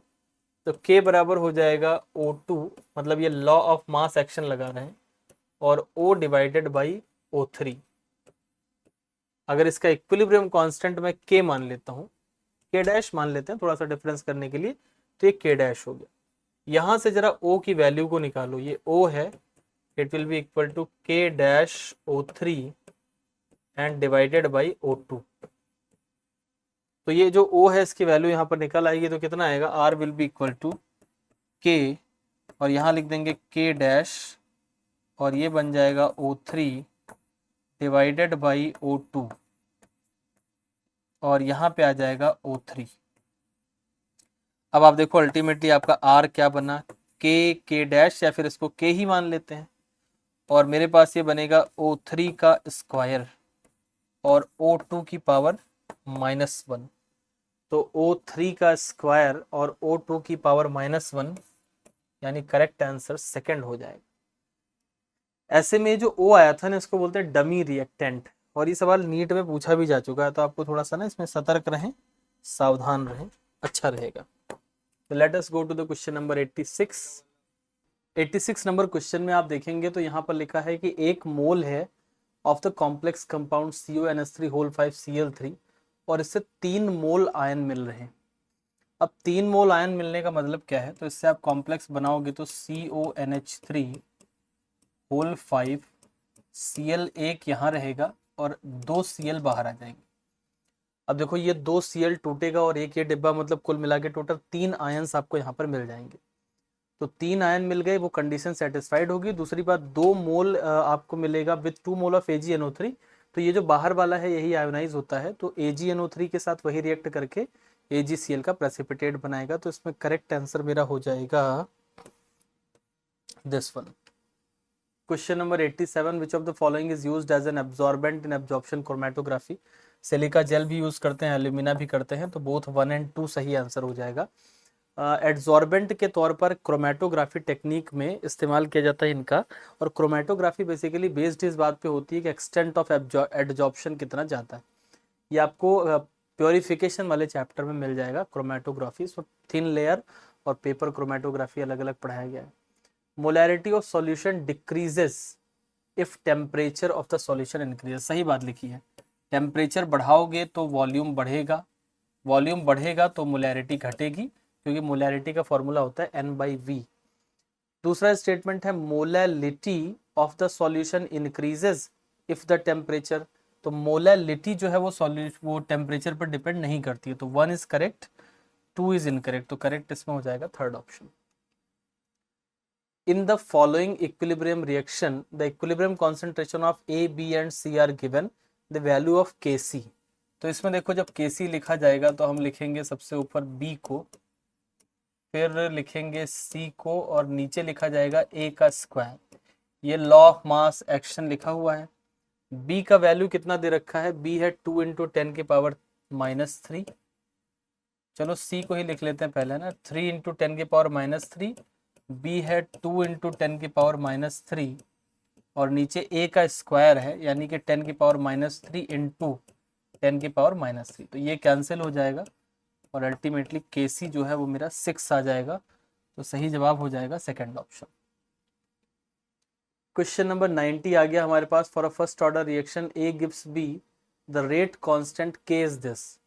तो K बराबर हो जाएगा O2, मतलब ये लॉ ऑफ मास एक्शन लगा रहे हैं, और O डिवाइडेड बाई O3। अगर इसका इक्विलिब्रियम कांस्टेंट मैं K मान लेता हूँ, K डैश मान लेते हैं थोड़ा सा डिफरेंस करने के लिए, तो ये K डैश हो गया। यहां से जरा O की वैल्यू को निकालो, ये O है, it will be equal to K dash O3 and divided by O2। तो ये जो O है इसकी वैल्यू यहाँ पर निकल आएगी, तो कितना आएगा? R will be equal to K, और यहाँ लिख देंगे K डैश, और ये बन जाएगा O3 डिवाइडेड बाई O2, और यहाँ पे आ जाएगा O3। अब आप देखो अल्टीमेटली आपका R क्या बना? के डैश या फिर इसको के ही मान लेते हैं, और मेरे पास ये बनेगा O3 का स्क्वायर और O2 की पावर -1। तो O3 का स्क्वायर और O2 की पावर -1 यानी करेक्ट आंसर सेकंड हो जाएगा। ऐसे में जो O आया था ना, इसको बोलते हैं डमी रिएक्टेंट, और ये सवाल नीट में पूछा भी जा चुका है, तो आपको थोड़ा सा ना इसमें सतर्क रहें, सावधान रहें, अच्छा रहेगा। तो let us go to the question number 86। 86 नंबर क्वेश्चन में आप देखेंगे तो यहाँ पर लिखा है कि 1 मोल है of the complex compound CONH3 whole 5 Cl3 और इससे 3 मोल आयन मिल रहे हैं। अब 3 मोल आयन मिलने का मतलब क्या है, तो इससे आप कॉम्प्लेक्स बनाओगे तो CONH3 होल 5 Cl एक यहाँ रहेगा और 2 Cl बाहर आ जाएंगे। अब देखो ये 2 Cl टूटेगा और एक ये डिब्बा, मतलब कुल मिला के टोटल 3 आयन्स आपको यहाँ पर मिल जाएंगे। तो 3 आयन मिल गए, वो कंडीशन सेटिस्फाइड होगी। दूसरी बात 2 मोल आपको मिलेगा विथ 2 मोल ऑफ AgNO3, तो ये जो बाहर वाला है यही आयोनाइज होता है, तो AgNO3 के साथ वही रिएक्ट करके AgCl का प्रेसिपिटेट बनाएगा। तो इसमें करेक्ट आंसर मेरा हो जाएगा this one. Question number 87, which of the following is used as an absorbent in absorption chromatography. Silica gel भी यूज करते हैं, एल्यूमिना भी करते हैं, तो बोथ 1 एंड 2 सही आंसर हो जाएगा। एड्जॉर्बेंट के तौर पर क्रोमेटोग्राफी टेक्निक में इस्तेमाल किया जाता है इनका, और क्रोमेटोग्राफी बेसिकली बेस्ड इस बात पे होती है कि एक्सटेंट ऑफ एड्जॉर्प्शन कितना जाता है। ये आपको प्योरिफिकेशन वाले चैप्टर में मिल जाएगा क्रोमेटोग्राफी। सो थिन लेयर और पेपर क्रोमेटोग्राफी अलग अलग पढ़ाया गया है। Molarity of solution decreases if temperature of the solution increases, सही बात लिखी है। टेम्परेचर बढ़ाओगे तो वॉल्यूम बढ़ेगा, वॉल्यूम बढ़ेगा तो मोलैरिटी घटेगी, क्योंकि मोलैरिटी का फॉर्मूला होता है N/V। दूसरा स्टेटमेंट है molality of the solution increases if the temperature, तो मोलैलिटी जो है वो टेम्परेचर पर डिपेंड नहीं करती है। तो 1 इज करेक्ट, 2 इज इनकरेक्ट, तो करेक्ट इसमें हो जाएगा third option. In the following equilibrium reaction, the equilibrium concentration of A, B and C are given, the value of Kc। तो इसमें देखो जब Kc लिखा जाएगा तो हम लिखेंगे सबसे ऊपर B को, फिर लिखेंगे C को, और नीचे लिखा जाएगा A का स्क्वायर। ये लॉ ऑफ मास एक्शन लिखा हुआ है। B का वैल्यू कितना दे रखा है, B है 2 × 10 की पावर -3। चलो C को ही लिख लेते हैं पहले ना, 3 × 10 की पावर -3, B है 2 × 10 की पावर -3, और नीचे A का स्क्वायर है यानी कि 10 की पावर -3 × 10 की पावर -3, तो ये कैंसिल हो जाएगा और अल्टीमेटली Kc जो है वो मेरा 6 आ जाएगा। तो सही जवाब हो जाएगा सेकंड ऑप्शन। क्वेश्चन नंबर 90 आ गया हमारे पास। For a first order reaction A gives B, the rate constant K is this,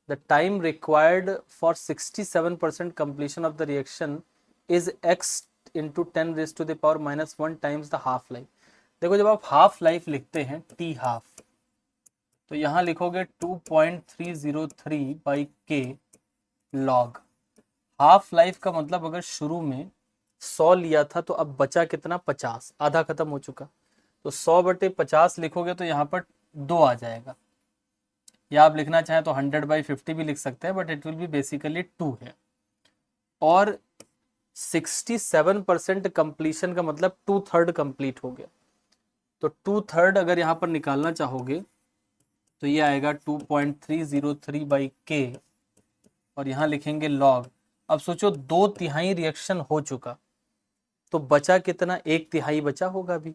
the time required for 67% completion of the reaction is x × 10⁻⁻1 times the half life. देखो जब आप half life लिखते हैं T half, तो यहाँ लिखोगे 2.303/K log. Half life का मतलब अगर शुरू में 100 लिया था तो अब बचा कितना, 50, आधा खत्म हो चुका। तो 100/50 लिखोगे तो यहाँ पर 2 आ जाएगा, या आप लिखना चाहें तो 100/50 भी लिख सकते हैं, but it will B basically 2 है। और 67% कंप्लीशन का मतलब 2/3 कंप्लीट हो गया। तो 2/3 अगर यहाँ पर निकालना चाहोगे तो ये आएगा 2.303/K, और यहाँ लिखेंगे लॉग। अब सोचो 2/3 रिएक्शन हो चुका, तो बचा कितना, 1/3 बचा होगा अभी।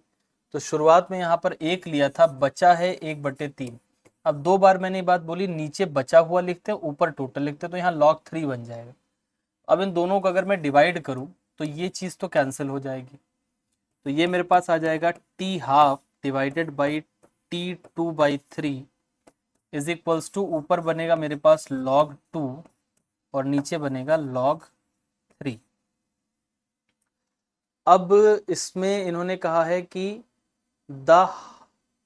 तो शुरुआत में यहाँ पर 1 लिया था, बचा है 1/3। अब 2 बार मैंने ये बात बोली, नीचे बचा हुआ लिखते हैं, ऊपर टोटल लिखते हैं, तो यहाँ log 3 बन जाएगा। अब इन दोनों को अगर मैं डिवाइड करूं तो ये चीज तो कैंसिल हो जाएगी, तो ये मेरे पास आ जाएगा T half divided by T2/3 is equals to, ऊपर बनेगा मेरे पास log 2 और नीचे बनेगा log 3। अब इसमें इन्होंने कहा है कि the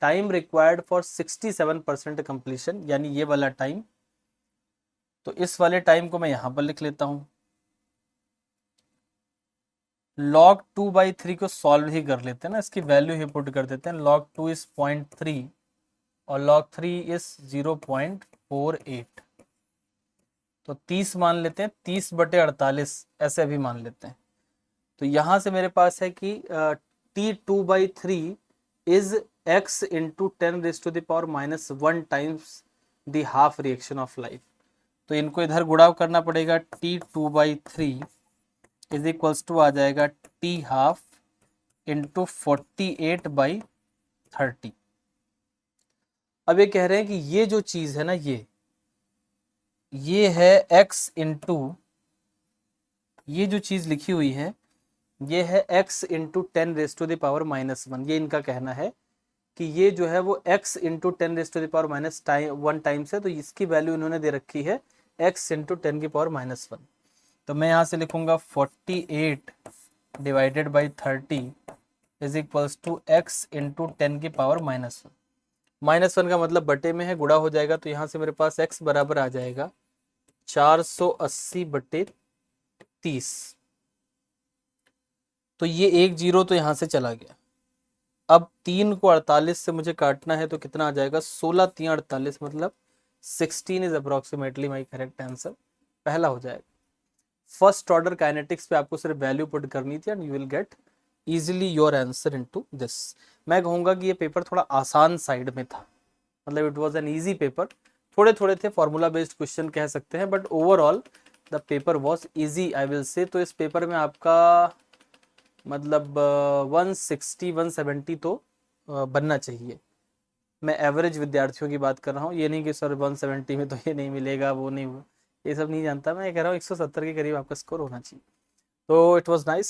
time required for 67% completion, यानी ये वाला टाइम, तो इस वाले टाइम को मैं यहां पर लिख लेता हूं। log 2/3 को सॉल्व ही कर लेते हैं ना, इसकी वैल्यू ही पुट कर देते हैं। log 2 इज 0.3 और log 3 इज 0.48, तो 30 मान लेते हैं, 30/48 ऐसे भी मान लेते हैं। तो यहाँ से मेरे पास है कि T2/3 is x into 10⁻⁻1 times the half reaction of life. तो इनको इधर गुणा करना पड़ेगा। T2/3 इज इक्वल्स टू आ जाएगा T½ इंटू 48/30। अब ये कह रहे हैं कि ये जो चीज है ना, ये है x इंटू, ये जो चीज लिखी हुई है ये है x इंटू 10⁻⁻1। ये इनका कहना है कि ये जो है वो x इंटू 10⁻⁻1 टाइम्स है। तो इसकी वैल्यू इन्होंने दे रखी है x इंटू 10⁻⁻1। तो मैं यहाँ से लिखूंगा 48/30 is equals to x into 10⁻⁻1। -1 का मतलब बटे में है, गुणा हो जाएगा। तो यहाँ से मेरे पास x बराबर आ जाएगा 480/30। तो ये एक जीरो तो यहाँ से चला गया। अब 3 को 48 से मुझे काटना है तो कितना आ जाएगा, 16×3=48, मतलब 16 is approximately my correct answer. पहला हो जाएगा। फर्स्ट ऑर्डर काइनेटिक्स पे आपको सिर्फ वैल्यू पुट करनी थी and you will get easily your answer into this. मैं कहूँगा कि ये पेपर थोड़ा आसान साइड में था, मतलब it was an easy paper. थोड़े थोड़े थे फॉर्मूला बेस्ड क्वेश्चन कह सकते हैं, but overall the paper was easy I will say. तो इस पेपर में आपका मतलब 160-170 तो बनना चाहिए। मैं एवरेज विद्यार्थियों की बात कर रहा हूँ, ये नहीं कि सर 170 में तो ये नहीं मिलेगा, वो नहीं, ये सब नहीं जानता मैं। कह रहा हूँ 170 के करीब आपका स्कोर होना चाहिए। तो it was nice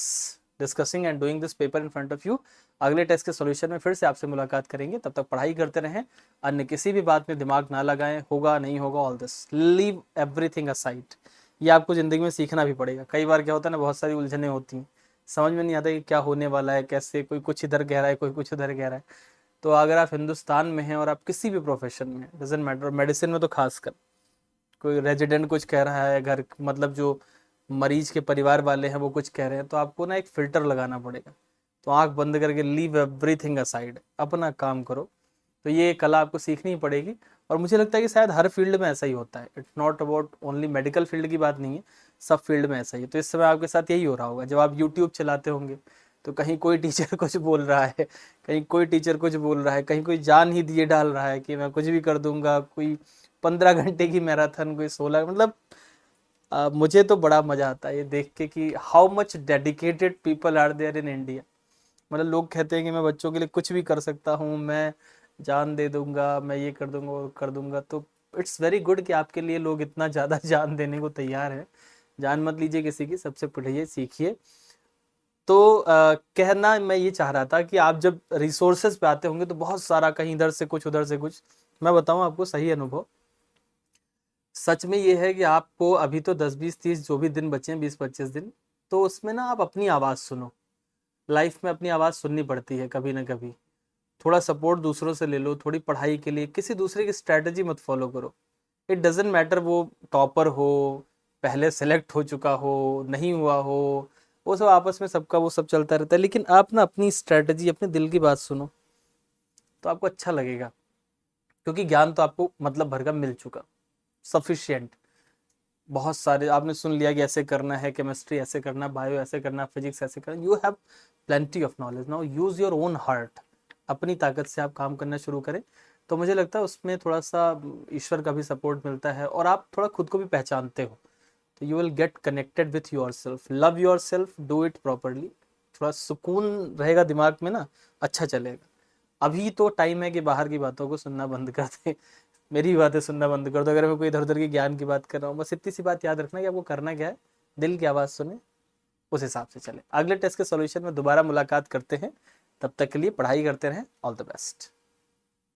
discussing and doing this paper in front of you. अगले टेस्ट के सॉल्यूशन में फिर से आपसे मुलाकात करेंगे, तब तक पढ़ाई करते रहें, अन्य किसी भी बात में दिमाग ना लगाएं, होगा नहीं होगा all this, leave everything aside. ये आपको ज़िंदगी में सीखना भी पड़ेगा। कई बार क्या होता है ना, बहुत सारी उलझनें होती हैं, समझ में नहीं आता कि क्या होने वाला है, कैसे, कोई कुछ इधर कह रहा है, कोई कुछ उधर कह रहा है। तो अगर आप हिंदुस्तान में हैं और आप किसी भी प्रोफेशन में, डजेंट मैटर, मेडिसिन में तो खासकर, कोई रेजिडेंट कुछ कह रहा है, घर मतलब जो मरीज के परिवार वाले हैं वो कुछ कह रहे हैं, तो आपको ना एक फिल्टर लगाना पड़ेगा। तो आंख बंद करके लीव एवरीथिंग असाइड, अपना काम करो। तो ये कला आपको सीखनी ही पड़ेगी। और मुझे लगता है कि शायद हर फील्ड में ऐसा ही होता है। It's not about only medical field की बात नहीं है, सब फील्ड में ऐसा ही है। तो इस समय आपके साथ यही हो रहा होगा, जब आप यूट्यूब चलाते होंगे तो कहीं कोई टीचर कुछ बोल रहा है, कहीं कोई टीचर कुछ बोल रहा है, कहीं कोई जान ही दिए डाल रहा है कि मैं कुछ भी कर दूंगा, कोई 15 घंटे की मैराथन, कोई 16, मतलब मुझे तो बड़ा मजा आता है ये देख के कि how much dedicated people are there in India. मतलब लोग कहते हैं कि मैं बच्चों के लिए कुछ भी कर सकता हूँ, मैं जान दे दूंगा, मैं ये कर दूंगा वो कर दूंगा। तो इट्स वेरी गुड कि आपके लिए लोग इतना ज़्यादा जान देने को तैयार है। जान मत लीजिए किसी की, सबसे पढ़िए सीखिए। तो कहना मैं ये चाह रहा था कि आप जब रिसोर्सेज पे आते होंगे तो बहुत सारा, कहीं इधर से कुछ उधर से कुछ। मैं बताऊं आपको सही अनुभव, सच में ये है कि आपको अभी तो 10-20-30 जो भी दिन बचे हैं, 20-25 दिन, तो उसमें ना आप अपनी आवाज़ सुनो। लाइफ में अपनी आवाज़ सुननी पड़ती है कभी ना कभी। थोड़ा सपोर्ट दूसरों से ले लो, थोड़ी पढ़ाई के लिए किसी दूसरे की स्ट्रैटेजी मत फॉलो करो। इट डजेंट मैटर वो टॉपर हो, पहले सेलेक्ट हो चुका हो, नहीं हुआ हो, वो सब आपस में सबका वो सब चलता रहता है। लेकिन आप ना अपनी स्ट्रैटेजी, अपने दिल की बात सुनो तो आपको अच्छा लगेगा, क्योंकि ज्ञान तो आपको मतलब भर का मिल चुका, सफिशियंट। बहुत सारे आपने सुन लिया कि ऐसे करना है, केमिस्ट्री ऐसे करना, बायो ऐसे करना, फिजिक्स ऐसे करना। You have plenty of knowledge, now use your own heart. अपनी ताकत से आप काम करना शुरू करें, तो मुझे लगता है उसमें थोड़ा सा ईश्वर का भी सपोर्ट मिलता है, और आप थोड़ा खुद को भी पहचानते हो। तो you will get connected with your self, love your self, do it properly. थोड़ा सुकून रहेगा दिमाग में ना, अच्छा चलेगा। अभी तो टाइम है कि बाहर की बातों को सुनना बंद कर दे, मेरी बातें सुनना बंद कर दो। अगर मैं कोई इधर उधर की ज्ञान की बात कर रहा हूँ, बस इतनी सी बात याद रखना कि आपको करना क्या है, दिल की आवाज़ सुने, उस हिसाब से चले। अगले टेस्ट के सॉल्यूशन में दोबारा मुलाकात करते हैं, तब तक के लिए पढ़ाई करते रहें। All the best.